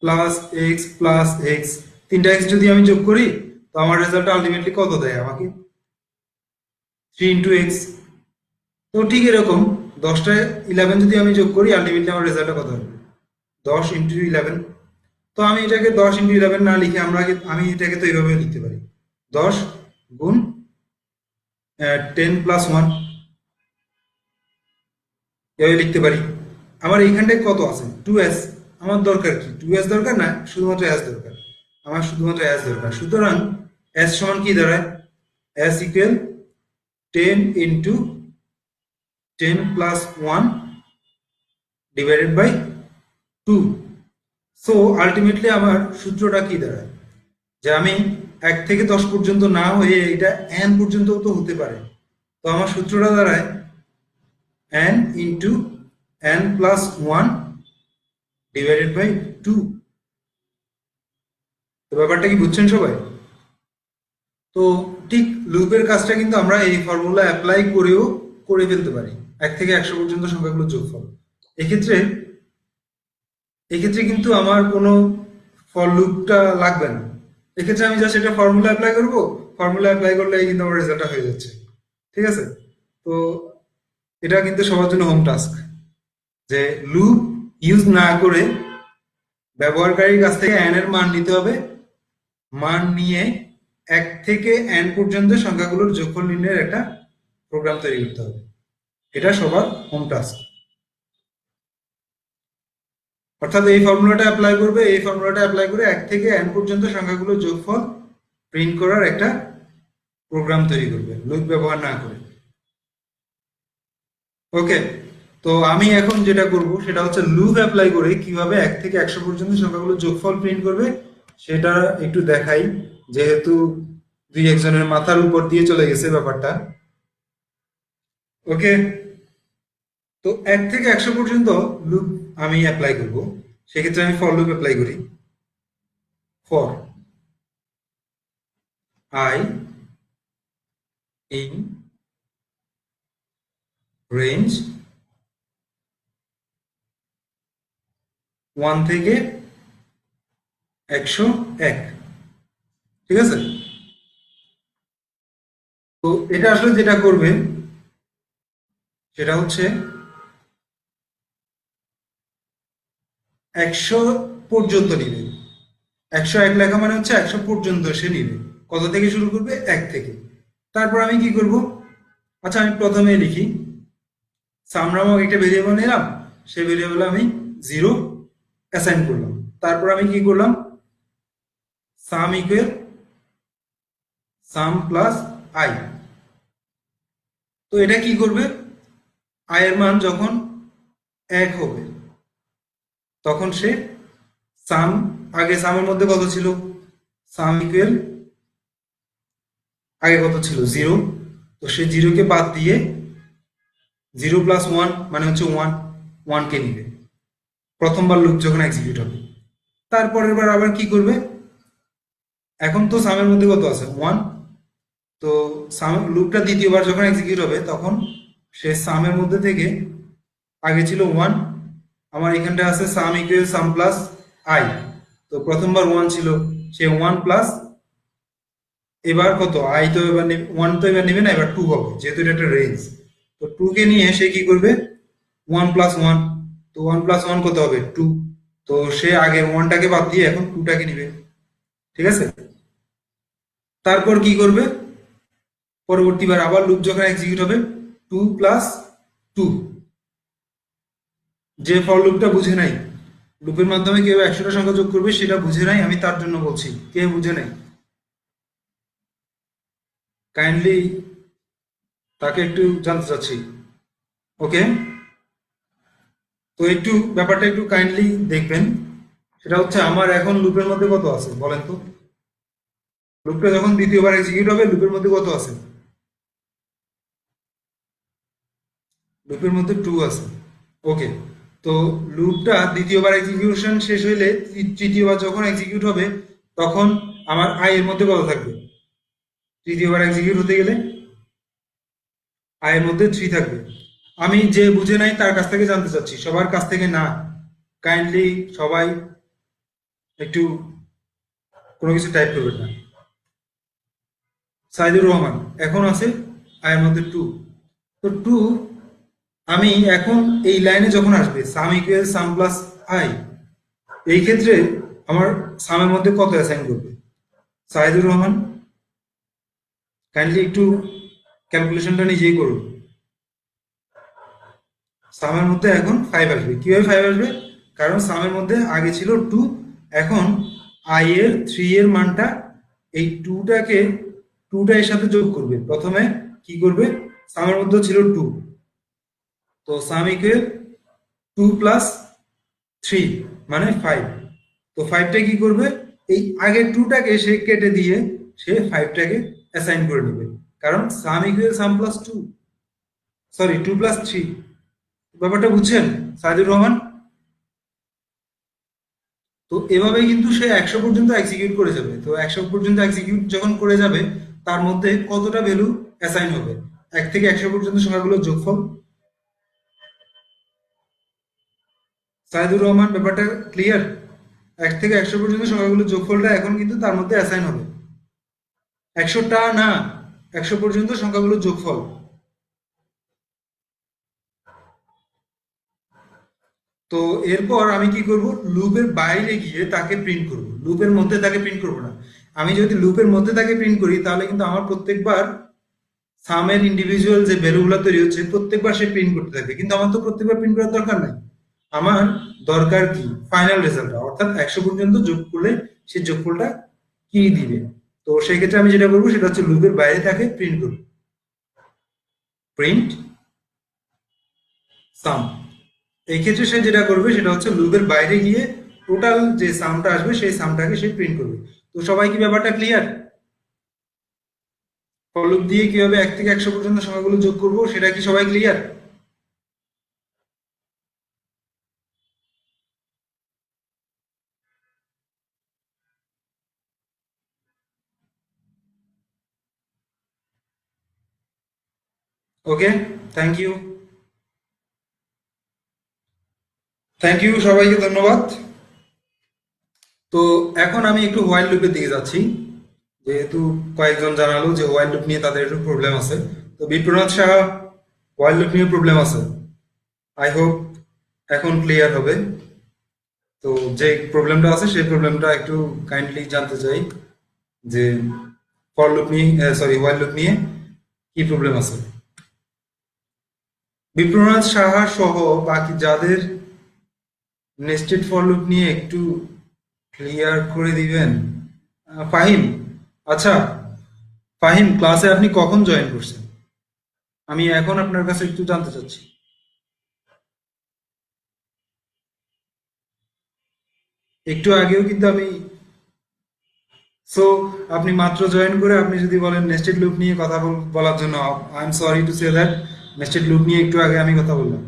plus x plus x, তিনটা এক্স যদি আমি যোগ করি, তো আমার রেজাল্টটা আলটিমেটলি কত দেয় আমাকে? 3 ইন্টু এক্স। তো ঠিক এরকম 10টা 11 যদি আমি যোগ করি, আলটিমেটলি আমার রেজাল্টটা কত হবে? 10 ইন্টু 11। তো আমি এটাকে 10 ইন্টু 11 না লিখে আমি এটাকে তো এইভাবে লিখতে পারি, 10 গুণ 10 প্লাস 1, এভাবে লিখতে পারি। আমার এইখানটায় কত আছে? 2s। আমার দরকার কি? 2s দরকার না, শুধুমাত্র s দরকার। আমার শুধুমাত্র s দরকার, সুতরাং s সমান কি দাঁড়ায়? s equal 10 into 10 plus 1 divided by 2। So ultimately আমার সূত্রটা কি দাঁড়ায়? যে আমি 1 থেকে 10 পর্যন্ত না হয়ে এটা n পর্যন্ত তো হতে পারে। তো আমার সূত্রটা দাঁড়ায় n into n plus 1 divided by 2। তো ব্যাপারটা কি বুঝছেন সবাই? তো ঠিক লুপের কাজটা কিন্তু আমরা এই ফর্মুলা অ্যাপ্লাই করেও করে ফেলতে পারি, 1 থেকে 100 পর্যন্ত সংখ্যাগুলোর যোগফল। এক্ষেত্রে এক্ষেত্রে কিন্তু আমার কোনো ফর লুপটা লাগবে না। এক্ষেত্রে আমি জাস্ট এটা ফর্মুলা অ্যাপ্লাই করব, ফর্মুলা অ্যাপ্লাই করলে কিন্তু আমার রেজাল্টটা হয়ে যাচ্ছে। ঠিক আছে? তো এটা কিন্তু সবার জন্য হোম টাস্ক, যে লুপ ইউজ না করে ব্যবহারকারীর কাছ থেকে n এর মান নিতে হবে, মান নিয়ে 1 থেকে n পর্যন্ত সংখ্যাগুলোর যোগফল নির্ণয়ের একটা প্রোগ্রাম তৈরি করতে হবে। এটা সবার হোম টাস্ক। অর্থাৎ এই ফর্মুলাটা অ্যাপ্লাই করবে, এই ফর্মুলাটা অ্যাপ্লাই করে 1 থেকে n পর্যন্ত সংখ্যাগুলোর যোগফল প্রিন্ট করার একটা প্রোগ্রাম তৈরি করবে লুপ ব্যবহার না করে। ওকে, তো আমি এখন যেটা করব সেটা হচ্ছে লুপ অ্যাপ্লাই করে কিভাবে 1 থেকে 100 পর্যন্ত সংখ্যাগুলোর যোগফল প্রিন্ট করবে সেটা একটু দেখাই, যেহেতু দুই একজনের মাথার উপর দিয়ে চলে গেছে ব্যাপারটা। ওকে, তো 1 থেকে 100 পর্যন্ত লুপ আমি অ্যাপ্লাই করব। সেক্ষেত্রে আমি ফর লুপ অ্যাপ্লাই করি। ফর আই ইন রেঞ্জ 1 থেকে 101। ঠিক আছে? তো এটা আসলে যেটা করবে সেটা হচ্ছে 100 পর্যন্ত নিবে। 101 লেখা মানে হচ্ছে 100 পর্যন্ত সে নিবে। কত থেকে শুরু করবে? 1 থেকে। তারপর আমি কি করব? আচ্ছা, আমি প্রথমে লিখি সাম নামক একটা ভেরিয়েবল নিলাম, সেই ভেরিয়েবলে আমি 0 অ্যাসাইন করলাম। তারপর আমি কি করলাম? সাম ইকুয়াল সাম প্লাস আই। তো এটা কি করবে? আই এর মান যখন 1 হবে তখন সে সাম, আগে সামের মধ্যে কত ছিল? সাম ইকুয়াল আগে কত ছিল? 0। তো সে 0 কে বাদ দিয়ে 0 প্লাস 1 মানে হচ্ছে 1 কে নিবে প্রথমবার লুপ যখন এক্সিকিউট হবে। তারপরের বার আবার কি করবে? এখন তো সামের মধ্যে কত আছে? 1। তো সাম লুপটা দ্বিতীয়বার যখন এক্সিকিউট হবে তখন সে সামের মধ্যে থেকে, আগে ছিল 1, আমার এখানটা আছে সাম ইকুয়াল সাম প্লাস আই। তো প্রথমবার 1 ছিল, সে 1 প্লাস, এবার কত? আই তো এবার 1 তো এবার নেবে না, এবার 2 হবে, যেহেতু এটা একটা রেঞ্জ। তো 2 কে নিয়ে সে কি করবে? 1 প্লাস 1। তো 1 প্লাস 1 কত হবে? 2। তো সে আগে 1টাকে বাদ দিয়ে এখন 2টাকে নিবে। ঠিক আছে? তারপর কি করবে? পরবর্তীবার আবার লুপ যখন এক্সিকিউট হবে 2 + 2। যে ফর লুপটা বুঝে নাই, লুপের মাধ্যমে কেউ 100টা সংখ্যা যোগ করবে সেটা বুঝে নাই, আমি তার জন্য বলছি। কে বুঝে নাই কাইন্ডলি তাকে একটু জানতে চাচ্ছি। ওকে, তো একটু ব্যাপারটা একটু কাইন্ডলি দেখবেন। সেটা হচ্ছে আমার এখন লুপের মধ্যে কত আছে বলেন তো। লুপটা যখন দ্বিতীয়বার এক্সিকিউট হবে লুপের মধ্যে কত আছে? লুপের মধ্যে 2 আছে। ওকে, তো লুপটা দ্বিতীয়বার এক্সিকিউশন শেষ হইলে তৃতীয়বার যখন এক্সিকিউট হবে তখন আমার আই এর মধ্যে কত থাকবে? তৃতীয়বার এক্সিকিউট হতে গেলে আই এর মধ্যে 3 থাকবে। আমি যে বুঝে নাই তার কাছ থেকে জানতে চাচ্ছি, সবার কাছ থেকে না। কাইন্ডলি সবাই একটু কোনো কিছু টাইপ করবেন না। সাইদুর রহমান এখন আছে আই এর মধ্যে 2। তো 2 আমি এখন এই লাইনে যখন আসবে সাম ইকুয়াল সাম প্লাস আই, এই ক্ষেত্রে আমার সামের মধ্যে কত অ্যাসাইন করবে? সাইদুর রহমান কাইন্ডলি একটু ক্যালকুলেশনটা নিজেই করুন। সামের মধ্যে এখন 5 আসবে। কিভাবে 5 আসবে? কারণ সামের মধ্যে আগে ছিল 2, এখন আই এর 3 এর মানটা এই 2টা এর সাথে যোগ করবে। প্রথমে কি করবে? সামের মধ্যে ছিল 2, তো সাম ইকুয়াল 2 + 3 মানে 5। তো 5টা কি করবে? এই আগের 2টাকে সে কেটে দিয়ে সে 5টাকে অ্যাসাইন করে নেবে, কারণ সাম ইকুয়াল সাম প্লাস 2, সরি 2 + 3। ব্যাপারটা বুঝছেন সাইদুর রহমান? তো এভাবে কিন্তু সে 100 পর্যন্ত এক্সিকিউট করে যাবে। তো 100 পর্যন্ত এক্সিকিউট যখন করে যাবে তার মধ্যে কতটা ভ্যালু অ্যাসাইন হবে? 1 থেকে 100 পর্যন্ত সংখ্যাগুলোর যোগফল। সাইদুর রহমান ব্যাপারটা ক্লিয়ার? 1 থেকে 100 পর্যন্ত সংখ্যাগুলোর যোগফলটা এখন কিন্তু তার মধ্যে অ্যাসাইন হবে। 100টা না, 100 পর্যন্ত সংখ্যাগুলোর যোগফল। তো এরপর আমি কি করব? লুপের বাইরে গিয়ে তাকে প্রিন্ট করব, লুপের মধ্যে তাকে প্রিন্ট করব না। আমি যদি লুপের মধ্যে তাকে প্রিন্ট করি তাহলে কিন্তু আমার প্রত্যেকবার সামের ইন্ডিভিজুয়াল যে ভ্যালুগুলো তৈরি হচ্ছে প্রত্যেকবার সে প্রিন্ট করতে থাকবে, কিন্তু আমার তো প্রত্যেকবার প্রিন্ট করার দরকার নাই। আমার দরকার কি? ফাইনাল রেজাল্টটা, অর্থাৎ 100 পর্যন্ত যোগ করলে সেই যোগফলটা কি দিবে। তো সেই ক্ষেত্রে আমি যেটা করবো সেটা হচ্ছে লুপের বাইরে তাকে প্রিন্ট করব। প্রিন্ট সাম। এই ক্ষেত্রে সে যেটা করবে সেটা হচ্ছে লুপের বাইরে গিয়ে টোটাল যে সামটা আসবে সেই সামটাকে সে প্রিন্ট করবে। তো সবাই কি ব্যাপারটা ক্লিয়ার? ফর লুপ দিয়ে কিভাবে 1 থেকে 100 পর্যন্ত সংখ্যাগুলো যোগ করব সেটা কি সবাই clear? Okay, thank you. Thank you, সবাইকে ধন্যবাদ। তো এখন আমি একটু হোয়াইল লুপের দিকে যাচ্ছি, যেহেতু কয়েকজন জানালো যে হোয়াইল লুপ নিয়ে তাদের একটু প্রবলেম আছে। তো বিপ্রনাথ সাহা, হোয়াইল লুপ নিয়ে প্রবলেম আছে, আই হোপ এখন ক্লিয়ার হবে। তো যে প্রবলেমটা আছে সেই প্রবলেমটা একটু কাইন্ডলি জানতে চাই, যে ফর লুপ নিয়ে, সরি হোয়াইল লুপ নিয়ে কি প্রবলেম আছে। বিপ্রনাথ সাহা সহ বাকি যাদের নেস্টেড ফর লুপ নিয়ে একটু ক্লিয়ার করে দিবেন। ফাহিম, আচ্ছা ফাহিম, ক্লাসে আপনি কখন জয়েন করছেন? আমি এখন আপনার কাছে একটু জানতে চাচ্ছি। একটু আগেও কিন্তু আমি, সো আপনি মাত্র জয়েন করে আপনি যদি বলেন নেস্টেড লুপ নিয়ে কথা বলার জন্য, I am sorry to say that nested loop নিয়ে একটু আগে আমি কথা বললাম।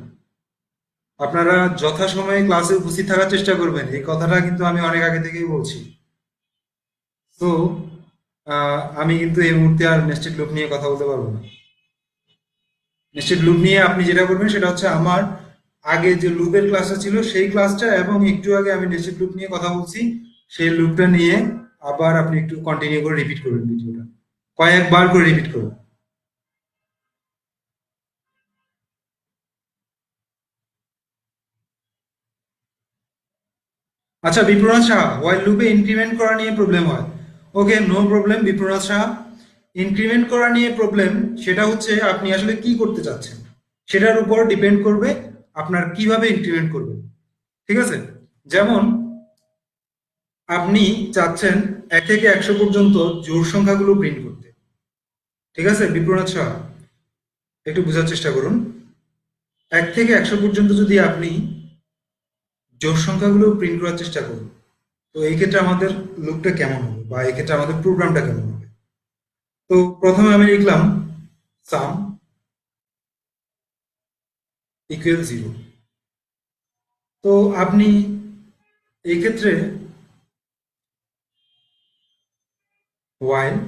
আপনারা যথাসময়ে ক্লাসে উপস্থিত থাকার চেষ্টা করবেন, এই কথাটা কিন্তু আমি অনেক আগে থেকেই বলছি। তো আমি কিন্তু এই মুহূর্তে আর নেস্টেড লুপ নিয়ে কথা বলতে পারবো না। নেস্টেড লুপ নিয়ে আপনি যেটা করবেন সেটা হচ্ছে আমার আগে যে লুপের ক্লাসটা ছিল সেই ক্লাসটা, এবং একটু আগে আমি নেস্টেড লুপ নিয়ে কথা বলছি সেই লুপটা নিয়ে আবার আপনি একটু কন্টিনিউ করে রিপিট করবেন ভিডিওটা, কয়েকবার করে রিপিট করবেন। আচ্ছা বিপ্রনাথ সাহা, হোয়াইল লুপে ইনক্রিমেন্ট করা নিয়ে প্রবলেম হয়। ওকে, নো প্রবলেম বিপ্রনাথ সাহা। ইনক্রিমেন্ট করা নিয়ে প্রবলেম, সেটা হচ্ছে আপনি আসলে কি করতে চাচ্ছেন সেটার উপর ডিপেন্ড করবে আপনার কিভাবে ইনক্রিমেন্ট করবেন। ঠিক আছে, যেমন আপনি চাচ্ছেন 1 থেকে 100 পর্যন্ত জোড় সংখ্যাগুলো প্রিন্ট করতে। ঠিক আছে বিপ্রনাথ সাহা, একটু বোঝার চেষ্টা করুন। 1 থেকে 100 পর্যন্ত যদি আপনি জোড় সংখ্যাগুলো প্রিন্ট করার চেষ্টা করুন, তো এই ক্ষেত্রে আমাদের লুপটা কেমন হবে বা এই ক্ষেত্রে আমাদের প্রোগ্রামটা কেমন হবে। তো প্রথমে আমি লিখলাম সাম ইকুয়াল 0। তো আপনি এই ক্ষেত্রে while,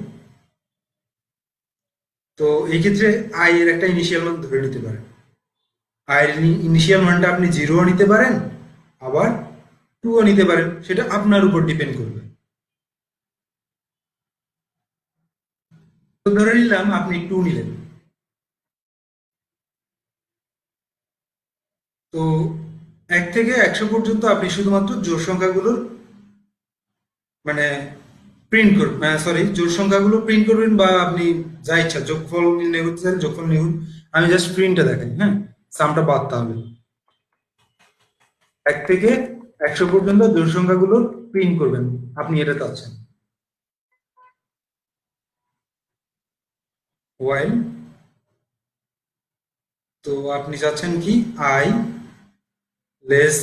তো এই ক্ষেত্রে আই এর একটা ইনিশিয়াল মান ধরে নিতে পারেন। আই এর ইনিশিয়াল মানটা আপনি 0ও নিতে পারেন, আবার 2ও নিতে পারেন, সেটা আপনার উপর ডিপেন্ড করবে। তো ধরে নিলাম আপনি 2 নিলেন। তো 1 থেকে 100 পর্যন্ত আপনি শুধুমাত্র জোড় সংখ্যাগুলোর মানে প্রিন্ট করবেন, সরি, জোড় সংখ্যাগুলো প্রিন্ট করবেন, বা আপনি যা ইচ্ছা যোগফল নির্ণয় করতে চান যোগফল নিউন। আমি জাস্ট প্রিন্টটা দেখাই, হ্যাঁ, সামটা বাদ তাহলে। 1 থেকে 100 পর্যন্ত জোড় সংখ্যাগুলোর প্রিন্ট করবেন, আপনি এটা চাচ্ছেন। ওয়াইল, তো আপনি চাচ্ছেন কি I less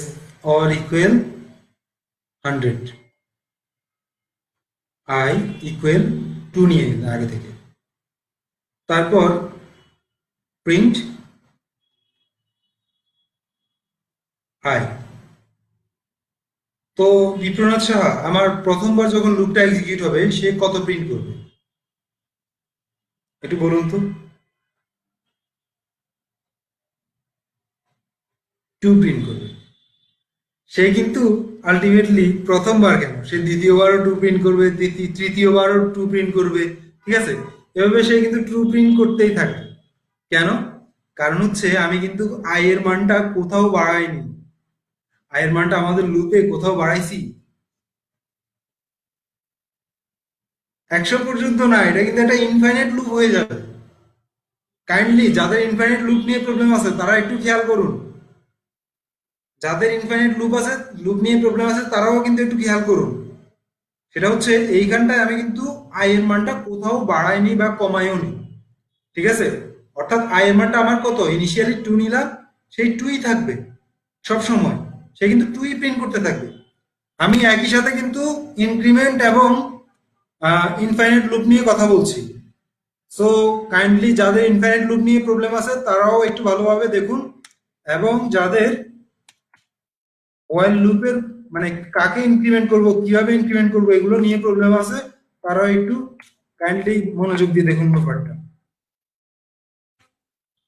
or equal 100, I equal 2 নিয়ে নিন আগে থেকে। তারপর প্রিন্ট আই। তো বিপ্রনাথ সাহা, আমার প্রথমবার যখন লুপটা এক্সিকিউট হবে সে কত প্রিন্ট করবে একটু বলুন তো। 2 প্রিন্ট করবে। সে কিন্তু আলটিমেটলি প্রথমবার কেন, সে দ্বিতীয়বারও 2 প্রিন্ট করবে, তৃতীয়বারও 2 প্রিন্ট করবে। ঠিক আছে, এভাবে সে কিন্তু ট্রু প্রিন্ট করতেই থাকবে। কেন? কারণ হচ্ছে আমি কিন্তু আই এর মানটা কোথাও বাড়াইনি, আই এর মানটা আমাদের লুপে কোথাও বাড়াইছি 100 পর্যন্ত না, এটা কিন্তু একটা ইনফাইনাইট লুপ হয়ে যাবে। কাইন্ডলি যাদের ইনফাইনাইট লুপ নিয়ে প্রবলেম আছে তারা একটু খেয়াল করুন, যাদের ইনফাইনাইট লুপ আছে, লুপ নিয়ে প্রবলেম আছে, তারাও কিন্তু একটু খেয়াল করুন। সেটা হচ্ছে এইখানটায় আমি কিন্তু আই এর মানটা কোথাও বাড়াইনি বা কমাইও নি। ঠিক আছে, অর্থাৎ আই এর মানটা আমার কত, ইনিশিয়ালি 2 নিলাম, সেই 2ই থাকবে সব সময়, সে কিন্তু 2ই প্রিন্ট করতে থাকবে। আমি একই সাথে কিন্তু ইনক্রিমেন্ট এবং ইনফাইনাইট লুপ নিয়ে কথা বলছি। সো কাইন্ডলি যাদের ইনফাইনাইট লুপ নিয়ে প্রবলেম আছে তারাও একটু ভালোভাবে দেখুন, এবং যাদের ওয়াইল লুপের মানে কাকে ইনক্রিমেন্ট করব, কিভাবে ইনক্রিমেন্ট করব, এগুলো নিয়ে প্রবলেম আছে, তারাও একটু কাইন্ডলি মনোযোগ দিয়ে দেখুন ব্যাপারটা।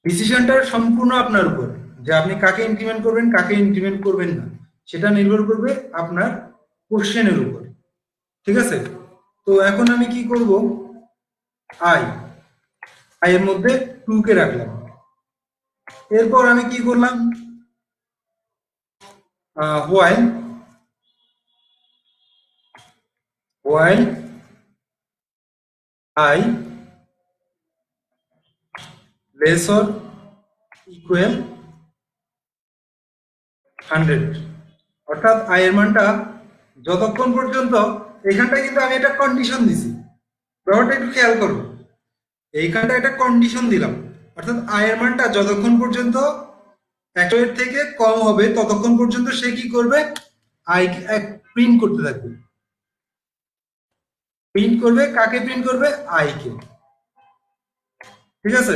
ডিসিশনটা সম্পূর্ণ আপনার উপর, যে আপনি কাকে ইনক্রিমেন্ট করবেন কাকে ইনক্রিমেন্ট করবেন না, সেটা নির্ভর করবে আপনার কোশ্চেনের উপর। ঠিক আছে, তো এখন আমি কি করব, আই আই এর মধ্যে 2 কে রাখলাম। এরপর আমি কি করলাম, while while I less or equal 100, অর্থাৎ আই এর মানটা যতক্ষণ পর্যন্ত, এখানটায় কিন্তু আমি একটা কন্ডিশন দিছি, ব্যাপারটা একটু খেয়াল করো, এইখানটা একটা কন্ডিশন দিলাম, অর্থাৎ আই এর মানটা যতক্ষণ পর্যন্ত 100 এর থেকে কম হবে ততক্ষণ পর্যন্ত সে কি করবে, আই প্রিন্ট করতে থাকবে। প্রিন্ট করবে কাকে, প্রিন্ট করবে আই কে। ঠিক আছে,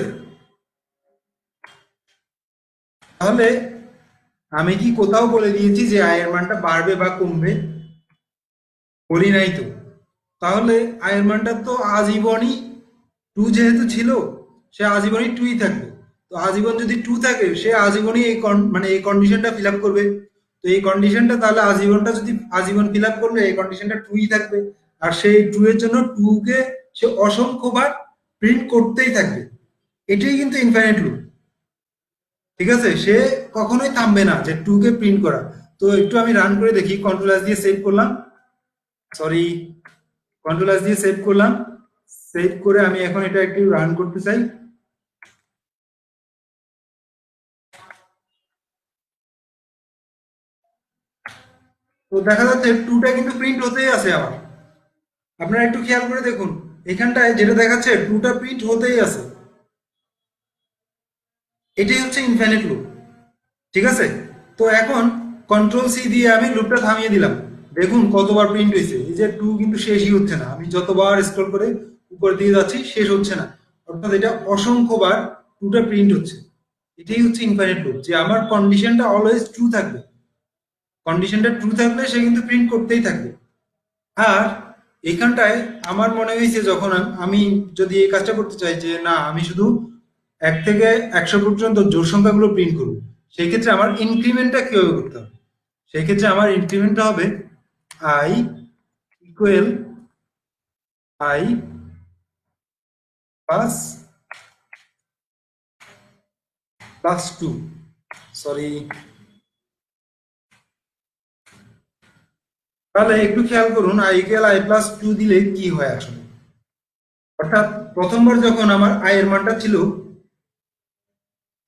তাহলে আমি কি কোথাও বলে দিয়েছি যে আয়ের মানটা বাড়বে বা কমবে? বলি নাই তো। তাহলে আয়ের মানটা তো আজীবনই 2 যেহেতু ছিল, সে আজীবনই 2ই থাকবে। তো আজীবন যদি 2 থাকে সে আজীবনই মানে এই কন্ডিশনটা ফিল আপ করবে। তো এই কন্ডিশনটা তাহলে আজীবনটা যদি আজীবন ফিল আপ করলে এই কন্ডিশনটা 2ই থাকবে, আর সেই 2 এর জন্য 2 কে সে অসংখ্যবার প্রিন্ট করতেই থাকবে। এটাই কিন্তু ইনফাইনাইট লুপ। ঠিক আছে, সে কখনোই থামবে না যে 2 কে প্রিন্ট করা। তো একটু আমি রান করে দেখি, কন্ট্রোল এস দিয়ে সেভ করলাম, সরি, কন্ট্রোল এস দিয়ে সেভ করলাম, সেভ করে আমি এখন এটা একটু রান করতে চাই। তো দেখা যাচ্ছে টুটা কিন্তু প্রিন্ট হতেই আছে আমার। আপনারা একটু খেয়াল করে দেখুন, এখানটায় যেটা দেখাচ্ছে টুটা প্রিন্ট হতেই আছে। এটাই হচ্ছে ইনফাইনাইট লুপ। ঠিক আছে, তো এখন কন্ট্রোল সি দিয়ে আমি লুপটা থামিয়ে দিলাম। দেখুন কতবার প্রিন্ট হয়েছে, এই যে টু কিন্তু শেষই হচ্ছে না, আমি যতবার স্ক্রল করে উপর দিয়ে যাচ্ছি শেষ হচ্ছে না। অর্থাৎ এটা অসংখ্যবার টুটা প্রিন্ট হচ্ছে। এটাই হচ্ছে ইনফাইনাইট লুপ, যে আমার কন্ডিশনটা অলওয়েজ ট্রু থাকবে। কন্ডিশনটা ট্রু থাকলে সে কিন্তু প্রিন্ট করতেই থাকবে। আর এখানটায় আমার মনে হয়েছে যখন আমি যদি এই কাজটা করতে চাই যে না আমি শুধু 1 থেকে 100 পর্যন্ত জোড় সংখ্যাগুলো প্রিন্ট করব, সেই ক্ষেত্রে আমার ইনক্রিমেন্টটা কিভাবে করতে হবে? সেই ক্ষেত্রে আমার ইনক্রিমেন্টটা হবে i equal i plus plus two, sorry, তাহলে একটু খেয়াল করুন i equal i plus two দিলে কি হয় আসলে। অর্থাৎ প্রথমবার যখন আমার আই এর মানটা ছিল,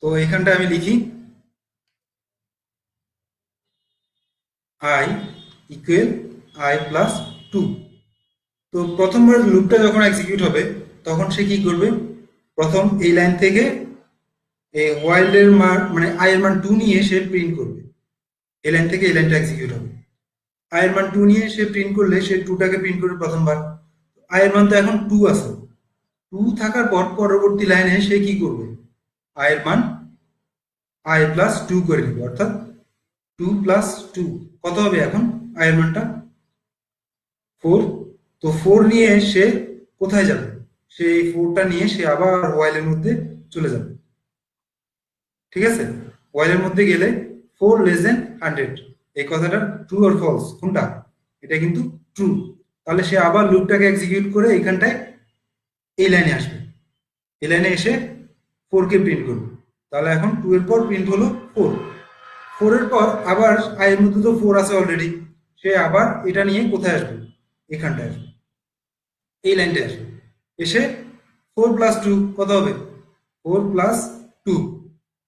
তো এখানটা আমি লিখি i equal i plus two. তো প্রথমবার লুপটা যখন এক্সিকিউট হবে তখন সে কি করবে, প্রথম এই লাইন থেকে এই ওয়াইল্ড এর মান মানে আই এর মান টু নিয়ে সে প্রিন্ট করবে। এই লাইন থেকে এই লাইনটা এক্সিকিউট হবে। আই এর মান টু নিয়ে সে প্রিন্ট করলে সে টুটাকে প্রিন্ট করবে প্রথমবার। আই এর মান তো এখন টু আছে, টু থাকার পর পরবর্তী লাইনে সে কি করবে, আই এর মান আই প্লাস টু করে দিবে। অর্থাৎ টু প্লাস টু কত হবে এখন আই এর মানটা, ফোর। তো ফোর নিয়ে সে কোথায় যাবে, সে এই ফোরটা নিয়ে সে আবার ওয়াইলের মধ্যে চলে যাবে। ঠিক আছে, ওয়াইলের মধ্যে গেলে ফোর লেস দেন 100, এই কথাটা ট্রু আর ফলস কোনটা, এটা কিন্তু ট্রু। তাহলে সে আবার লুপটাকে এক্সিকিউট করে এখানটায় এই লাইনে আসবে, এই লাইনে এসে ফোর কে প্রিন্ট করবে। তাহলে এখন টু এর পর প্রিন্ট হলো ফোর, ফোর এর পর আবার আই এর মধ্যে তো ফোর আছে অলরেডি, সে আবার এটা নিয়ে কোথায় আসবে, এখানটায় আসবে, এই লাইনটায় আসবে, এসে ফোর প্লাস টু কত হবে, ফোর প্লাস টু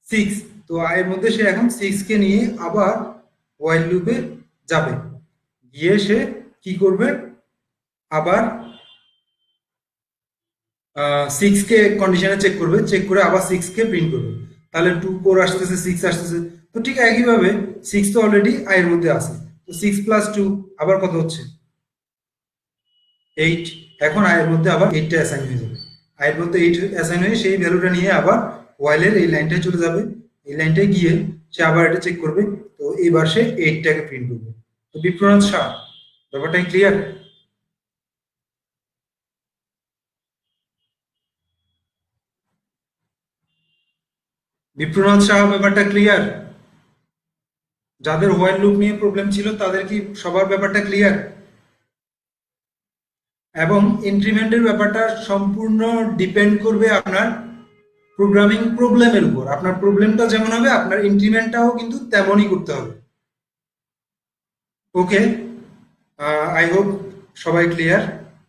সিক্স। তো এর মধ্যে সে এখন সিক্স কে নিয়ে আবার ওয়াইল লুপে যাবে, গিয়ে সে কি করবে, আবার সিক্স কে কন্ডিশনে চেক করবে, চেক করে আবার সিক্স কে প্রিন্ট করবে। তাহলে টু ফোর আসতেছে, সিক্স আসতেছে। তো ঠিক একইভাবে সিক্স তো অলরেডি আই এর মধ্যে আছে, তো সিক্স প্লাস টু আবার কত হচ্ছে, এইট। এখন আই এর মধ্যে আবার এইটটা অ্যাসাইন হয়ে যাবে, আই এর মধ্যে এইট অ্যাসাইন হয়ে সেই ভ্যালুটা নিয়ে আবার ওয়াইলের এই লাইনটায় চলে যাবে। এই লাইনটায় গিয়ে সে আবার এটা চেক করবে, তো এইবার সে এইটটাকে প্রিন্ট করবে। তো বিপ্রনাথ শাহ, ব্যাপারটা ক্লিয়ার? বিপ্রনাথ শাহ, ব্যাপারটা ক্লিয়ার? যাদের হোয়াইল লুপ নিয়ে প্রবলেম ছিল তাদের কি সবার ব্যাপারটা ক্লিয়ার? এবং ইনক্রিমেন্টের ব্যাপারটা সম্পূর্ণ ডিপেন্ড করবে আপনার প্রোগ্রামিং প্রবলেমের উপর। আপনার প্রবলেমটা যেমন হবে আপনার ইনক্রিমেন্টটাও কিন্তু তেমনই করতে হবে। ওকে, আই হোপ সবাই ক্লিয়ার।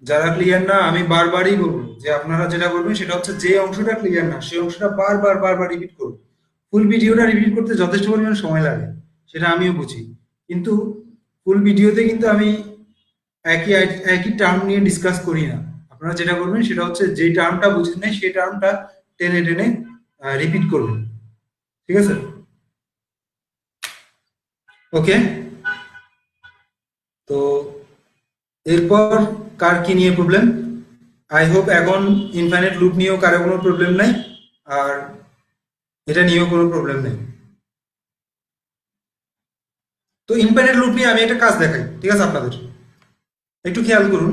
যারা ক্লিয়ার না আমি বারবারই বলবো যে আপনারা যেটা করবেন সেটা হচ্ছে যে অংশটা ক্লিয়ার না সেই অংশটা বারবার বারবার রিপিট করুন। ফুল ভিডিওটা রিপিট করতে যথেষ্ট পরিমাণ সময় লাগে, সেটা আমিও বুঝি, কিন্তু ফুল ভিডিওতে কিন্তু আমি একই একই টার্ম নিয়ে ডিসকাস করি না। আপনারা যেটা করবেন সেটা হচ্ছে যে টার্মটা বুঝেন নাই সেই টার্মটা টেনে টেনে রিপিট করবেন। ঠিক আছে, ওকে। তো এরপর কার কি নিয়ে প্রবলেম? আই হোপ এখন ইনফাইনাইট লুপ নিয়েও কারো কোনো প্রবলেম নাই, আর এটা নিয়েও কোনো প্রবলেম নেই। তো ইনফাইনাইট লুপ নিয়ে আমি একটা কাজ দেখাই, ঠিক আছে আপনাদের, একটু খেয়াল করুন।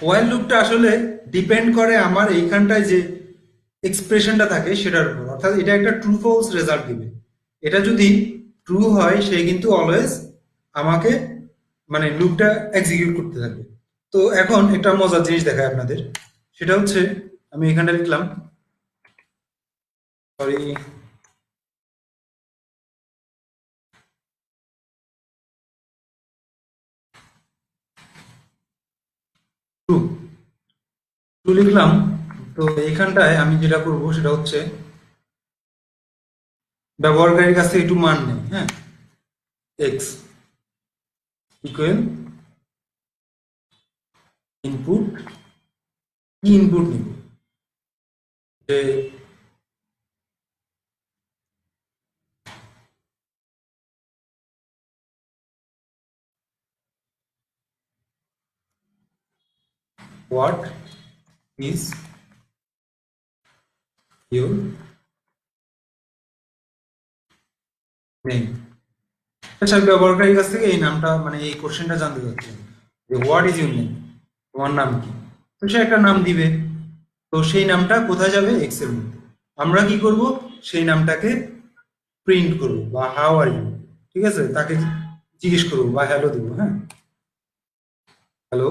ওয়াইল লুপটা আসলে ডিপেন্ড করে আমার এইখানটায় যে এক্সপ্রেশনটা থাকে সেটার উপর। অর্থাৎ এটা একটা ট্রু ফলস রেজাল্ট দিবে। এটা যদি ট্রু হয় সে কিন্তু অলওয়েজ আমাকে মানে লুপটা এক্সিকিউট করতে থাকবে। তো এখন একটা মজার জিনিস দেখায় আপনাদের, সেটা হচ্ছে আমি এখানটা লিখলাম, সরি, ট্রু। টু লিখলাম। তো এইখানটায় আমি যেটা করব সেটা হচ্ছে ব্যবহারকারীর কাছ থেকে একটু মান নেই, হ্যাঁ, এক্স ইকুয়াল ইনপুট। কি ইনপুট নিব? যে হোয়াট ইজ ইউর নেম। আচ্ছা, ব্যবহারকারীর কাছ থেকে এই নামটা মানে এই কোশ্চেনটা জানতে চাচ্ছি যে হোয়াট ইজ ইউর নেম, তোমার নাম কি। তো সে একটা নাম দিবে। তো সেই নামটা কোথায় যাবে? এক্স এর মধ্যে। আমরা কি করব? সেই নামটাকে প্রিন্ট করব বা হাউ আর ইউ, ঠিক আছে, তাকে জিজ্ঞেস করবো বা হ্যালো দিব, হ্যাঁ, হ্যালো।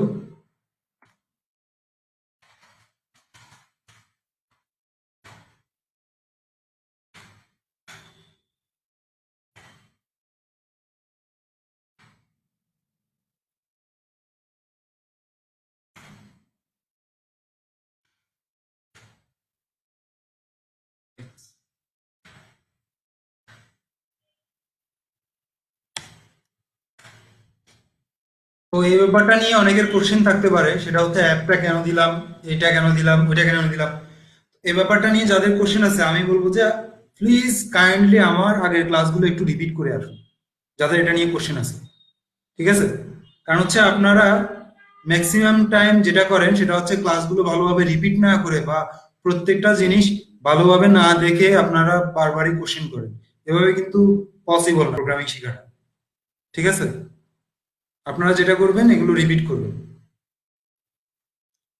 তো এই ব্যাপারটা নিয়ে অনেকের কোশ্চেন থাকতে পারে, সেটা হচ্ছে অ্যাপটা কেন দিলাম, এটা কেন দিলাম, ওইটা কেন দিলাম। এই ব্যাপারটা নিয়ে যাদের কোশ্চেন আছে আমি বলবো যে প্লিজ কাইন্ডলি আমার আগের ক্লাসগুলো একটু রিপিট করে আসুন, যাদের এটা নিয়ে কোশ্চেন আছে, ঠিক আছে। কারণ হচ্ছে আপনারা ম্যাক্সিমাম টাইম যেটা করেন সেটা হচ্ছে ক্লাসগুলো ভালোভাবে রিপিট না করে বা প্রত্যেকটা জিনিস ভালোভাবে না দেখে আপনারা বারবারই কোশ্চেন করেন। এভাবে কিন্তু পসিবল না প্রোগ্রামিং শেখাটা, ঠিক আছে। আপনারা যেটা করবেন এগুলো রিপিট করবেন।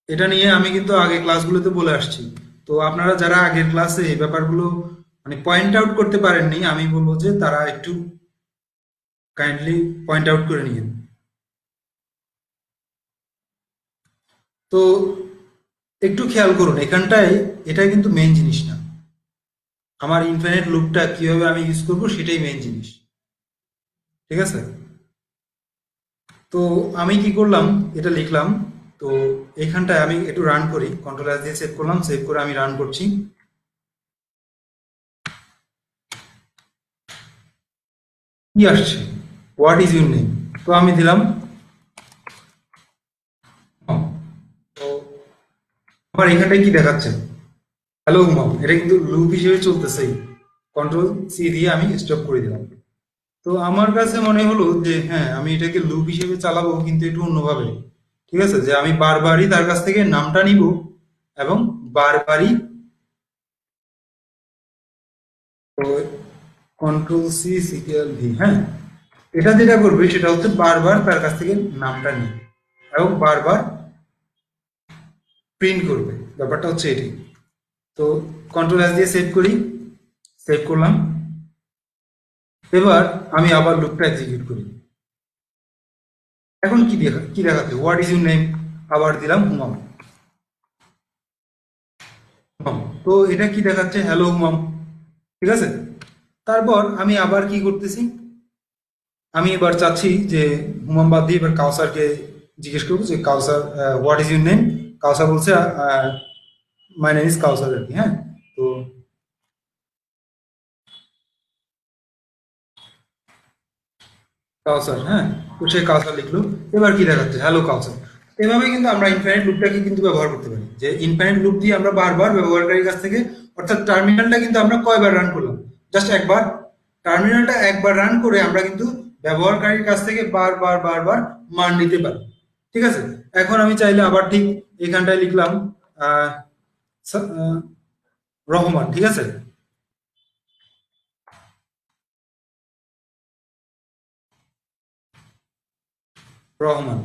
এটা নিয়ে আমি কিন্তু আগে ক্লাসগুলোতে বলে আসছি। তো আপনারা যারা আগের ক্লাসে এই ব্যাপারগুলো মানে পয়েন্ট আউট করতে পারেননি, আমি বলবো যে তারা একটু কাইন্ডলি পয়েন্ট আউট করে নিন। তো একটু খেয়াল করুন এখানটায়, এটা কিন্তু মেইন জিনিস না। আমার ইনফিনিট লুপটা কিভাবে আমি ইউজ করব সেটাই মেইন জিনিস, ঠিক আছে। তো আমি কি করলাম, এটা লিখলাম। তো এখানটায় আমি একটু রান করি, কন্ট্রোল এস দিয়ে সেভ করলাম, সেভ করে আমি রান করছি। কি আসছে? What is your name. তো আমি দিলাম। তো আবার এখানটায় কি দেখাচ্ছে? হ্যালো উমাম। এটা কিন্তু লুপ হিসেবে চলতেছেই। কন্ট্রোল সি দিয়ে আমি স্টপ করে দিলাম। তো আমার কাছে মনে হলো যে হ্যাঁ, আমি এটাকে লুপ হিসেবে চালাবো কিন্তু একটু অন্যভাবে, ঠিক আছে, যে আমি বারবারই তার কাছ থেকে নামটা নিব এবং বারবারই, তো কন্ট্রোল সি সিকিউর ভি, হ্যাঁ, এটা যেটা করবে সেটা হচ্ছে বারবার তার কাছ থেকে নামটা নিবে এবং বারবার প্রিন্ট করবে। ব্যাপারটা হচ্ছে এটি। তো কন্ট্রোল এস দিয়ে সেভ করি, সেভ করলাম। এবার আমি আবার লুপটা এক্সিকিউট করি। এখন কি দেখাচ্ছে? What is your name. আবার দিলাম হুমাম। হুমাম। তো এটা কি দেখাচ্ছে? হ্যালো হুমাম, ঠিক আছে। তারপর আমি আবার কি করতেছি, আমি এবার চাচ্ছি যে হুমাম বাদ দিয়ে এবার কাউসারকে জিজ্ঞেস করবো যে কাউসার, হোয়াট ইজ ইউর নেম। কাউসার বলছে মাই নেম ইজ কাউসার আর কি, হ্যাঁ। তো কাউসার, হ্যাঁ। তো সে কাউসার লিখলো। এবার কি দেখাচ্ছে? হ্যালো কাউসার। এভাবে কিন্তু আমরা ইনফাইনাইট লুপটাকে কিন্তু ব্যবহার করতে পারি, যে ইনফাইনাইট লুপ দিয়ে আমরা বারবার ব্যবহারকারীর কাছ থেকে, অর্থাৎ টার্মিনালটা কিন্তু আমরা কয়বার রান করলাম? জাস্ট একবার। টার্মিনালটা একবার রান করে আমরা কিন্তু ব্যবহারকারীর কাছ থেকে বারবার বারবার মান নিতে পারি, ঠিক আছে। এখন আমি চাইলে আবার ঠিক এখানটায় লিখলাম আহ, আহ, রহমান, ঠিক আছে, রহমান।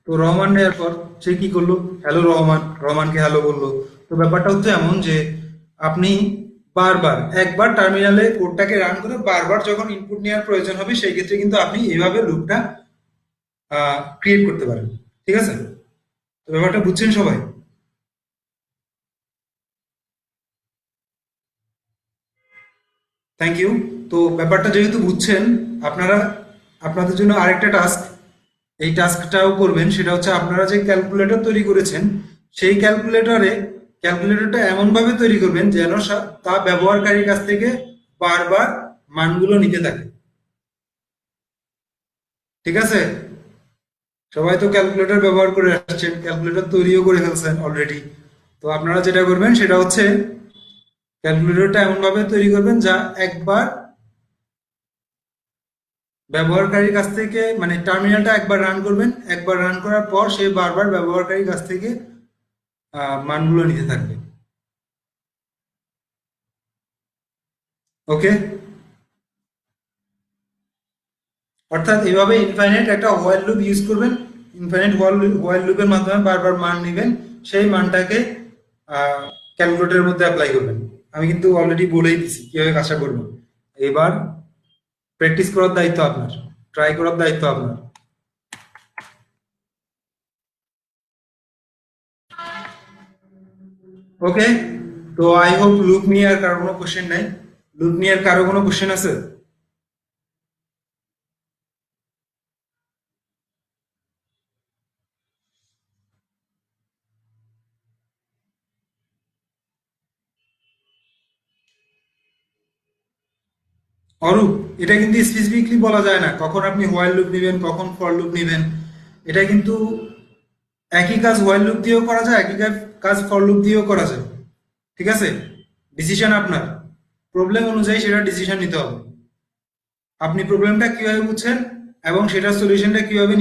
তো রহমান নেওয়ার পর সে কি করলো? হ্যালো রহমান, রহমানকে হ্যালো বললো। তো ব্যাপারটা হচ্ছে এমন যে আপনি বারবার একবার টার্মিনালে কোডটাকে রান করে বারবার যখন ইনপুট নেওয়ার প্রয়োজন হবে সেই ক্ষেত্রে কিন্তু আপনি এইভাবে লুপটা ক্রিয়েট করতে পারেন, ঠিক আছে। তো ব্যাপারটা বুঝছেন সবাই? Thank you. তো ব্যাপারটা যেহেতু বুঝছেন, আপনারা আপনাদের জন্য আরেকটা টাস্ক, এই টাস্কটাও করবেন। সেটা হচ্ছে আপনারা যে ক্যালকুলেটর তৈরি করেছেন সেই ক্যালকুলেটরটা এমন ভাবে তৈরি করবেন যেন তা ব্যবহারকারীর কাছ থেকে বারবার মানগুলো নিতে থাকে। ঠিক আছে? সবাই তো ক্যালকুলেটর ব্যবহার করে আসছেন, ক্যালকুলেটর তৈরিও করে ফেলছেন অলরেডি। তো আপনারা যেটা করবেন সেটা হচ্ছে ক্যালকুলেটরটা এমন ভাবে তৈরি করবেন যা একবার ব্যবহারকারীর কাছ থেকে, মানে টার্মিনালটা একবার রান করবেন, একবার রান করার পর সে বারবার ব্যবহারকারীর কাছ থেকে মানগুলো নিতে থাকবে। ওকে? অর্থাৎ এভাবে ইনফাইনাইট একটা হোয়াইল লুপ ইউজ করবেন। ইনফাইনাইট হোয়াইল লুপের মাধ্যমে বারবার মান নেবেন, সেই মানটাকে ক্যালকুলেটরের মধ্যে অ্যাপ্লাই করবেন। আমি কিন্তু অলরেডি বলেই দিছি কিভাবে কাজটা করবেন। এবার প্র্যাকটিস করার দায়িত্ব আপনার, ট্রাই করার দায়িত্ব আপনার। ওকে? তো আই হোপ লুপ নিয়ে আর কারো কোনো কোশ্চেন নাই। লুপ নিয়ে আর কারো কোনো কোশ্চেন আছে? অরূপ, এটা কিন্তু স্পেসিফিকলি বলা যায় না কখন আপনি হোয়াইল লুপ নেবেন, কখন ফর লুপ নেবেন। এটা কিন্তু একই কাজ হোয়াইল লুপ দিয়েও করা যায়, একই কাজ ফর লুপ দিয়েও করা যায়। ঠিক আছে? ডিসিশন আপনার। প্রবলেম অনুযায়ী সেটা ডিসিশন নিতে হবে। আপনি প্রবলেমটা কিভাবে বুঝছেন এবং সেটার সলিউশনটা কিভাবে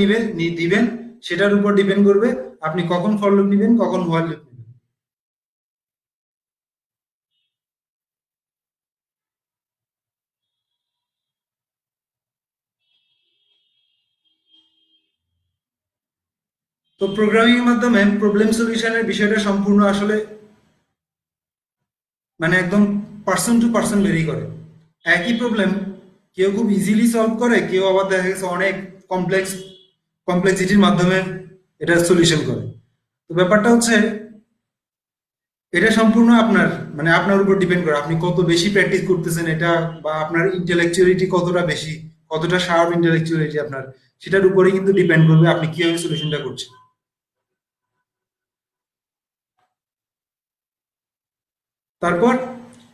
দিবেন, সেটার উপর ডিপেন্ড করবে আপনি কখন ফর লুপ নেবেন, কখন হোয়াইল লুপ নেবেন। তো প্রোগ্রামিং এর মাধ্যমে প্রবলেম সলিউশনের বিষয়টা সম্পূর্ণ আসলে মানে একদম পার্সন টু পার্সন ভেরি করে। একই প্রবলেম কেউ খুব ইজিলি সলভ করে, কেউ আবার দেখা গেছে অনেক কমপ্লেক্সিটির মাধ্যমে এটা সলিউশন করে। তো ব্যাপারটা হচ্ছে এটা সম্পূর্ণ আপনার, মানে আপনার উপর ডিপেন্ড করে আপনি কত বেশি প্র্যাকটিস করতেছেন এটা, বা আপনার ইন্টেলেকচুয়ালিটি কতটা বেশি, কতটা শার্প ইন্টেলেকচুয়ালিটি আপনার, সেটার উপরেই কিন্তু ডিপেন্ড করবে আপনি কিভাবে সলিউশনটা করছেন। তারপর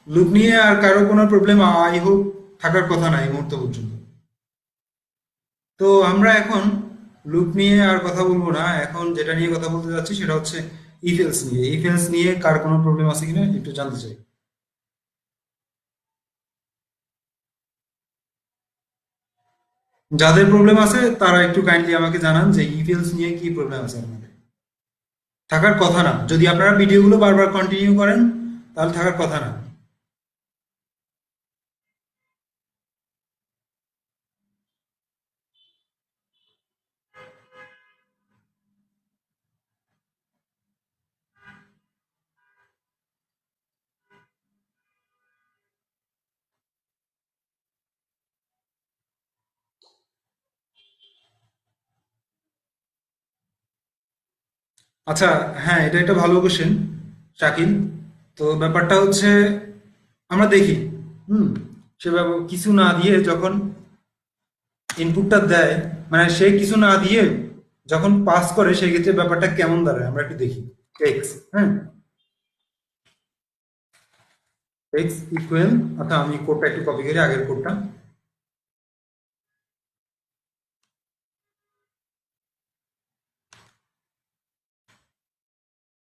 লুপ নিয়ে আর কারো কোনো প্রবলেম আই হোপ থাকার কথা না এই মুহূর্ত পর্যন্ত। তো আমরা এখন লুপ নিয়ে আর কথা বলবো না, এখন যেটা নিয়ে কথা বলতে যাচ্ছি সেটা হচ্ছে ইফ এলস নিয়ে। ইফ এলস নিয়ে কার কোনো প্রবলেম আছে কিনা একটু জানতে চাই। যাদের প্রবলেম আছে তারা একটু কাইন্ডলি আমাকে জানান যে ইফ এলস নিয়ে কি প্রবলেম আছে আপনাদের। থাকার কথা না, যদি আপনারা ভিডিওগুলো বারবার কন্টিনিউ করেন তাহলে থাকার কথা না। আচ্ছা, হ্যাঁ, এটা একটা ভালো কোশ্চেন শাকিল। তো ব্যাপারটা হচ্ছে আমরা দেখি, হুম, সেভাবে কিছু না দিয়ে যখন ইনপুটটা দেয়, মানে সে কিছু না দিয়ে যখন পাস করে সেই ক্ষেত্রে ব্যাপারটা কেমন দাঁড়ায় আমরা একটু দেখি। এক্স, হ্যাঁ, এক্স ইকুয়াল, আচ্ছা আমি কোডটা একটু কপি করি আগের কোডটা।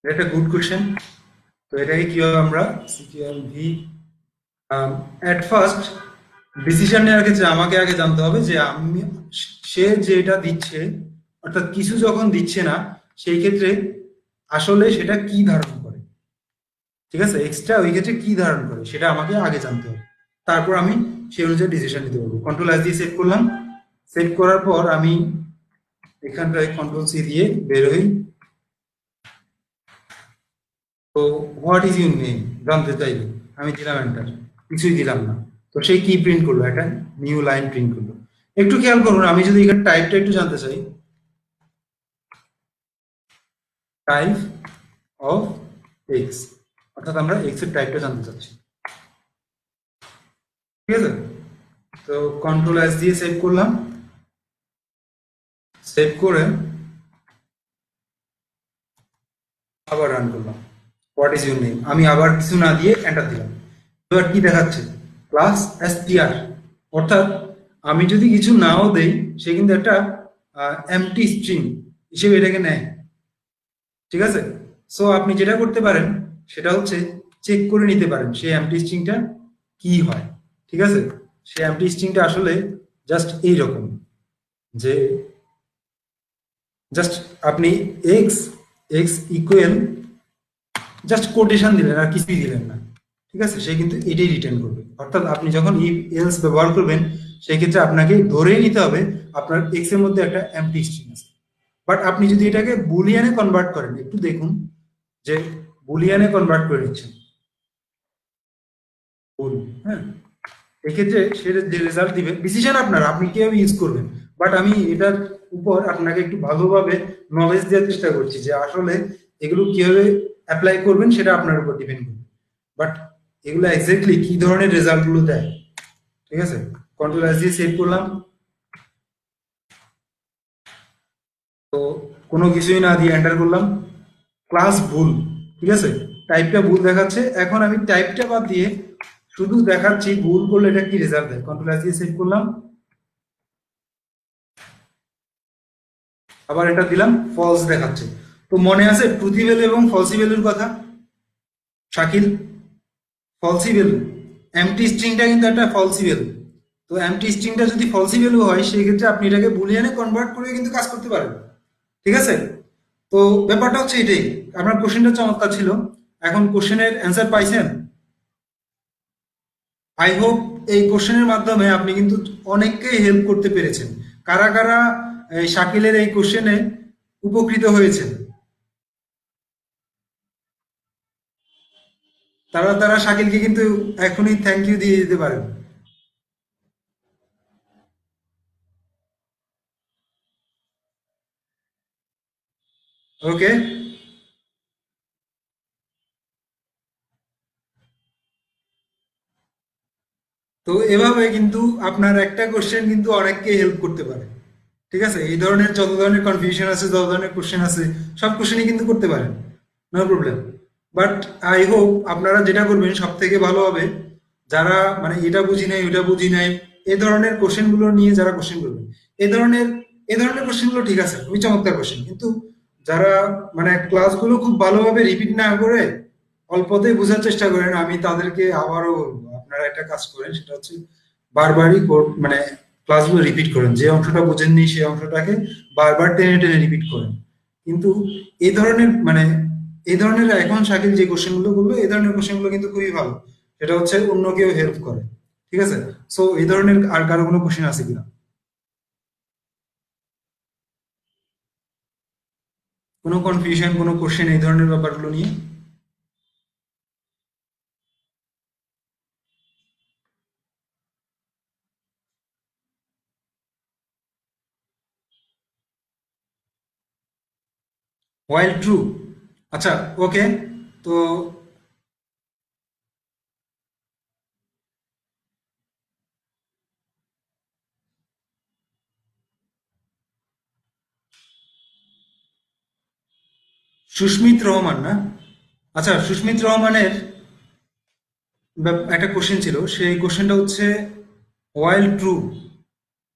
এটা একটা গুড কোশ্চেন। তো এটাকে কিভাবে আমরা secure V, at first decision নেওয়ার ক্ষেত্রে আমাকে আগে জানতে হবে যে আমি, সে যেটা দিচ্ছে, অর্থাৎ কিছু যখন দিচ্ছে না সেই ক্ষেত্রে আসলে সেটা কি ধারণ করে। ঠিক আছে? এক্সট্রা ওই ক্ষেত্রে কি ধারণ করে সেটা আমাকে আগে জানতে হবে। তারপর আমি সেই অনুযায়ী ডিসিশন নিতে পারবো। কন্ট্রোল এস দিয়ে সেভ করলাম। সেভ করার পর আমি এখানটায় কন্ট্রোল সি দিয়ে বের হই। তো হোয়াট ইজ ইউর নেম জানতে চাইবে, আমি দিলাম এন্টার, কিছুই দিলাম না। তো সেই কি প্রিন্ট করলো, একটা নিউ লাইন প্রিন্ট করলো। একটু খেয়াল করুন, আমি যদি এখানে টাইপটা একটু জানতে চাই, টাইপ অফ এক্স, অর্থাৎ আমরা এক্স এর টাইপটা জানতে চাচ্ছি। ঠিক আছে? তো কন্ট্রোল এস দিয়ে সেভ করলাম। সেভ করে আবার রান করলাম, হোয়াট ইজ ইউর নেম, আমি আবার কিছু না দিয়ে এন্টার দিলাম। এবার কি দেখাচ্ছে? ক্লাস এসটিআর, অর্থাৎ আমি যদি কিছু নাও দেই, সে কিন্তু একটা এমটি স্ট্রিং হিসেবে এটাকে নেয়। ঠিক আছে? সো আপনি যেটা করতে পারেন সেটা হচ্ছে চেক করে নিতে পারেন সেই এমটি স্ট্রিংটা কি হয়। ঠিক আছে? সেই এমটি স্ট্রিংটা আসলে জাস্ট এইরকম, যে জাস্ট আপনি x x equal just quotation দিলেন আর কিছুই দিলেন না। ঠিক আছে? সে কিন্তু এটাই রিটার্ন করবে। অর্থাৎ আপনি যখন ইফ এলস ব্যবহার করবেন, সেই ক্ষেত্রে আপনাকে ধরেই নিতে হবে আপনার এক্স এর মধ্যে একটা এমটি স্ট্রিং আছে। বাট আপনি যদি এটাকে বুলিয়ানে কনভার্ট করেন, একটু দেখুন যে বুলিয়ানে কনভার্ট করে নিচ্ছেন ভুল। হ্যাঁ, এক্ষেত্রে সে যে রেজাল্ট দিবে, ডিসিশন আপনার, আপনি কিভাবে ইউজ করবেন। বাট আমি এটার উপর আপনাকে একটু ভালোভাবে নলেজ দেওয়ার চেষ্টা করছি যে আসলে এগুলো কিভাবে অ্যাপ্লাই করবেন সেটা আপনার উপর ডিপেন্ড করবে। বাট এগুলো এক্স্যাক্টলি কি ধরনের রেজাল্ট গুলো দেয়। ঠিক আছে? কন্ট্রোল এস দিয়ে সেভ করলাম, তো কোনো কিছুই না দিয়ে এন্টার করলাম, ক্লাস ভুল। ঠিক আছে? টাইপটা ভুল দেখাচ্ছে, এখন আমি টাইপটা বাদ দিয়ে শুধু দেখাচ্ছি ভুল করলে এটা কি রেজাল্ট দেয়। কন্ট্রোল এস দিয়ে সেভ করলাম, আবার এটা দিলাম, ফলস দেখাচ্ছে। তো মনে আছে ট্রুথি ভ্যালু এবং ফলসি ভ্যালুর কথা, শাকিল? ফলসি ভ্যালু, এমটি স্ট্রিংটা কিন্তু একটা ফলসি ভ্যালু। তো এমটি স্ট্রিংটা যদি ফলসি ভ্যালু হয়, সেই ক্ষেত্রে আপনি এটাকে বুলিয়ানে কনভার্ট করে কিন্তু কাজ করতে পারেন। ঠিক আছে? তো ব্যাপারটা হচ্ছে এটাই। আপনার কোশ্চেনটা চমৎকার ছিল। এখন কোশ্চেনের অ্যান্সার পাইছেন? আই হোপ এই কোশ্চেনের মাধ্যমে আপনি কিন্তু অনেককেই হেল্প করতে পেরেছেন। কারা কারা এই শাকিলের এই কোশ্চেনে উপকৃত হয়েছেন, তারা তারা শাকিলকে কিন্তু এখনই থ্যাংক ইউ দিয়ে দিতে পারেন। ওকে? তো এভাবে কিন্তু আপনার একটা কোশ্চেন কিন্তু অনেককে হেল্প করতে পারে। ঠিক আছে? এই ধরনের যত ধরনের কনফিউশন আছে, যত ধরনের কোশ্চেন আছে, সব কোশ্চেনই কিন্তু করতে পারেন, no problem. But I hope আপনারা যেটা করবেন সব থেকে ভালো হবে, যারা মানে এটা বুঝি নাই ওটা বুঝি নাই এই ধরনের কোশ্চেন গুলো নিয়ে যারা কোশ্চেন করবেন, এই ধরনের এই ধরনের কোশ্চেন গুলো ঠিক আছে, খুবই চমৎকার কোশ্চেন, কিন্তু যারা মানে ক্লাসগুলো খুব ভালোভাবে রিপিট না করে অল্পতেই বোঝার চেষ্টা করেন, আমি তাদেরকে আবারও বলবো আপনারা একটা কাজ করেন, সেটা হচ্ছে বারবারই মানে ক্লাসগুলো রিপিট করেন, যে অংশটা বোঝেননি সেই অংশটাকে বারবার টেনে টেনে রিপিট করেন। কিন্তু এই ধরনের মানে এই ধরনের এখন শাকিল যে কোশ্চেন গুলো করলো, এই ধরনের কোশ্চেন গুলো কিন্তু খুবই ভালো। সেটা হচ্ছে অন্য কেউ হেল্প করে। ঠিক আছে? সো এই ধরনের আর কারো কোনো কোশ্চেন আছে কিনা, কোনো কনফিউশন, কোনো কোশ্চেন এই ধরনের ব্যাপারগুলো নিয়ে? হোয়াইল ট্রু, আচ্ছা, ওকে। তো সুস্মিত রহমান না? আচ্ছা, সুস্মিত রহমানের একটা কোশ্চেন ছিল, সেই কোশ্চেনটা হচ্ছে হোয়াইল ট্রু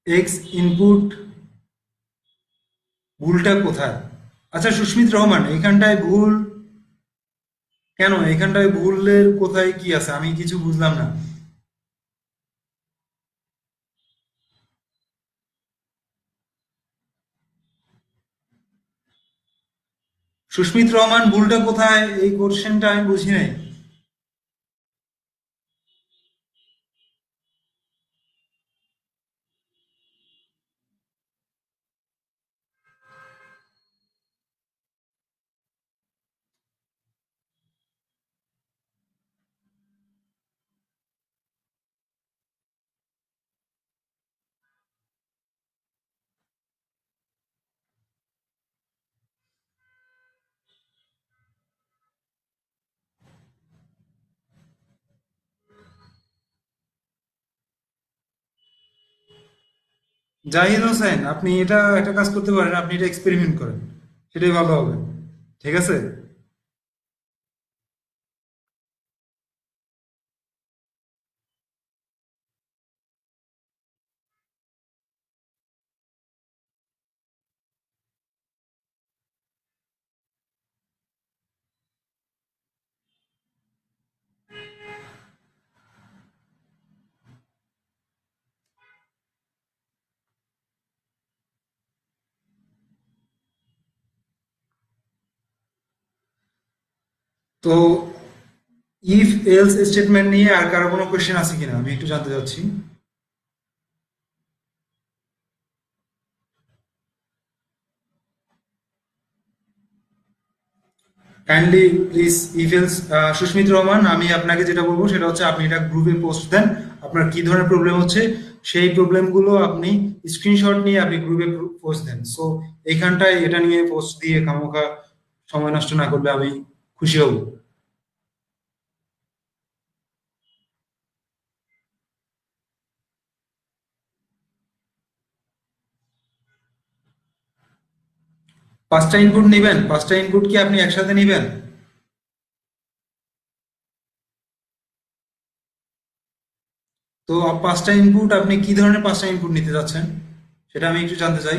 এক্স ইনপুট ভুলটা কোথায়? আচ্ছা সুস্মিত রহমান, এখানটায় ভুল কেন? এখানটায় ভুলের কোথায় কি আছে আমি কিছু বুঝলাম না। সুস্মিত রহমান, ভুলটা কোথায় এই কোশ্চেনটা আমি বুঝি নাই। জাহিদ হোসেন, আপনি এটা একটা কাজ করতে পারেন, আপনি এটা এক্সপেরিমেন্ট করেন, সেটাই ভালো হবে। ঠিক আছে? তো ইফ এলস স্টেটমেন্ট নিয়ে আর কারো কোনো কোয়েশ্চেন আছে কিনা আমি একটু জানতে চাচ্ছি। Kindly please if else, Susmit Rahman, আমি আপনাকে যেটা বলবো সেটা হচ্ছে আপনি এটা গ্রুপে পোস্ট দেন, আপনার কি ধরনের প্রবলেম হচ্ছে সেই প্রবলেমগুলো আপনি স্ক্রিনশট নিয়ে আপনি গ্রুপে পোস্ট দেন। সো এইখানটায় এটা নিয়ে পোস্ট দিয়ে খামোখা সময় নষ্ট না করলে আমি খুশি হব। 5টা ইনপুট নিবেন? 5টা ইনপুট কি আপনি একসাথে নিবেন? তো 5টা ইনপুট আপনি কি ধরনের 5টা ইনপুট নিতে যাচ্ছেন সেটা আমি একটু জানতে চাই।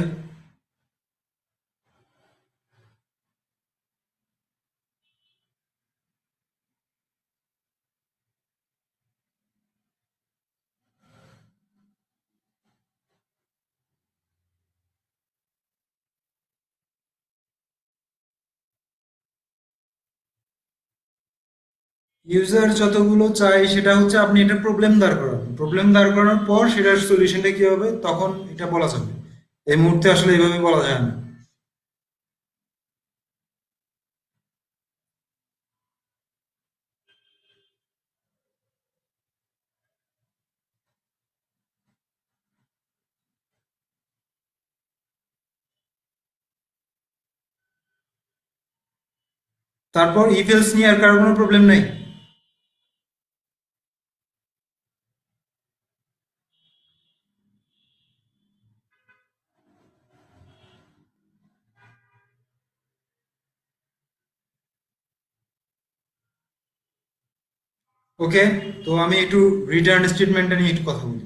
ইউজার যতগুলো চাই সেটা হচ্ছে আপনি এটা প্রবলেম দাঁড় করান, প্রবলেম দাঁড় করানোর পর সেটার সলিউশনটা কি হবে তখন এটা বলা যাবে। এই মুহূর্তে আসলে এইভাবে বলা যায় না। তারপর ইফ এলস নিয়ে আর কারো কোনো প্রবলেম নেই? ওকে, তো আমি একটু রিটার্ন স্টেটমেন্টটা নিয়ে একটু কথা বলি।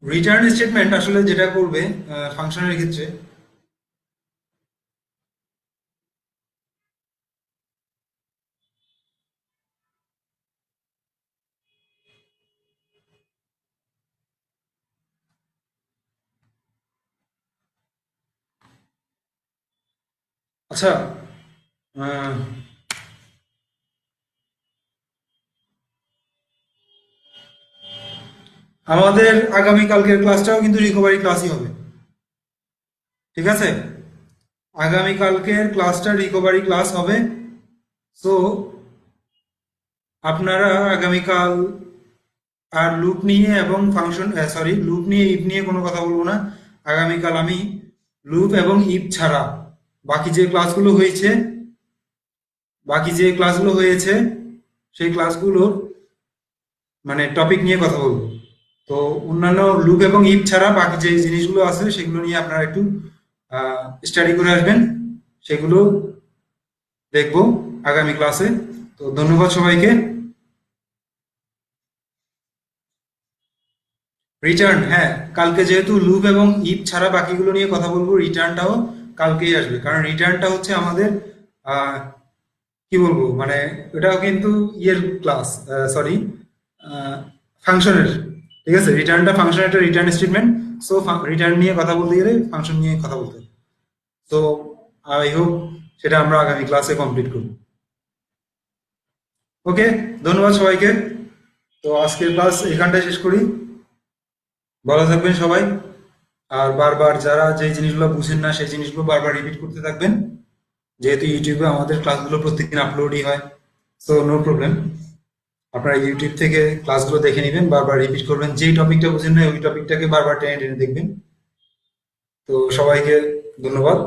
রিটার্ন স্টেটমেন্ট আসলে যেটা করবে ফাংশনের ক্ষেত্রে, আচ্ছা, আহ, আমাদের আগামী কালকের ক্লাসটাও কিন্তু রিকভারি ক্লাসই হবে, ঠিক আছে? আগামী কালকের ক্লাসটা রিকভারি ক্লাস হবে। সো আপনারা আগামীকাল আর লুপ নিয়ে এবং ফাংশন, সরি, লুপ নিয়ে ইফ নিয়ে কোনো কথা বলবো না। আগামীকাল আমি লুপ এবং ইফ ছাড়া বাকি যে ক্লাসগুলো হয়েছে বাকি যে ক্লাসগুলো হয়েছে সেই ক্লাসগুলোর মানে টপিক নিয়ে কথা বলবো। তো অন্যান্য লুপ এবং ইফ ছাড়া বাকি যে জিনিসগুলো আছে সেগুলো নিয়ে আপনারা একটু স্টাডি করে আসবেন, সেগুলো দেখবো আগামী ক্লাসে। তো ধন্যবাদ সবাইকে। রিটার্ন, হ্যাঁ, কালকে যেহেতু লুপ এবং ইফ ছাড়া বাকিগুলো নিয়ে কথা বলবো, রিটার্নটাও কালকেই আসবে, কারণ রিটার্নটা হচ্ছে আমাদের আহ, কি বলবো মানে এটাও কিন্তু ইয়ের ক্লাস, সরি, ফাংশনের। ঠিক আছে, রিটার্নটা ফাংশনের একটা রিটার্ন স্টেটমেন্ট। সো রিটার্ন নিয়ে কথা বলতে গেলে ফাংশন নিয়ে কথা বলতে হবে। তো আই হোপ সেটা আমরা আগামী ক্লাসে কমপ্লিট করব। ওকে, ধন্যবাদ সবাইকে। তো আজকের ক্লাস এখানটায় শেষ করি। ভালো থাকবেন সবাই। আর বারবার যারা যে জিনিসগুলো বুঝেন না সেই জিনিসগুলো বারবার রিপিট করতে থাকবেন, যেহেতু ইউটিউবে আমাদের ক্লাসগুলো প্রত্যেকদিন আপলোডই হয়। সো নো প্রবলেম, আপনারা ইউটিউব থেকে ক্লাসগুলো দেখে নেবেন, বারবার রিপিট করবেন, যেই টপিকটা বুঝেন না ওই টপিকটাকে বারবার টেনে টেনে দেখবেন। তো সবাইকে ধন্যবাদ।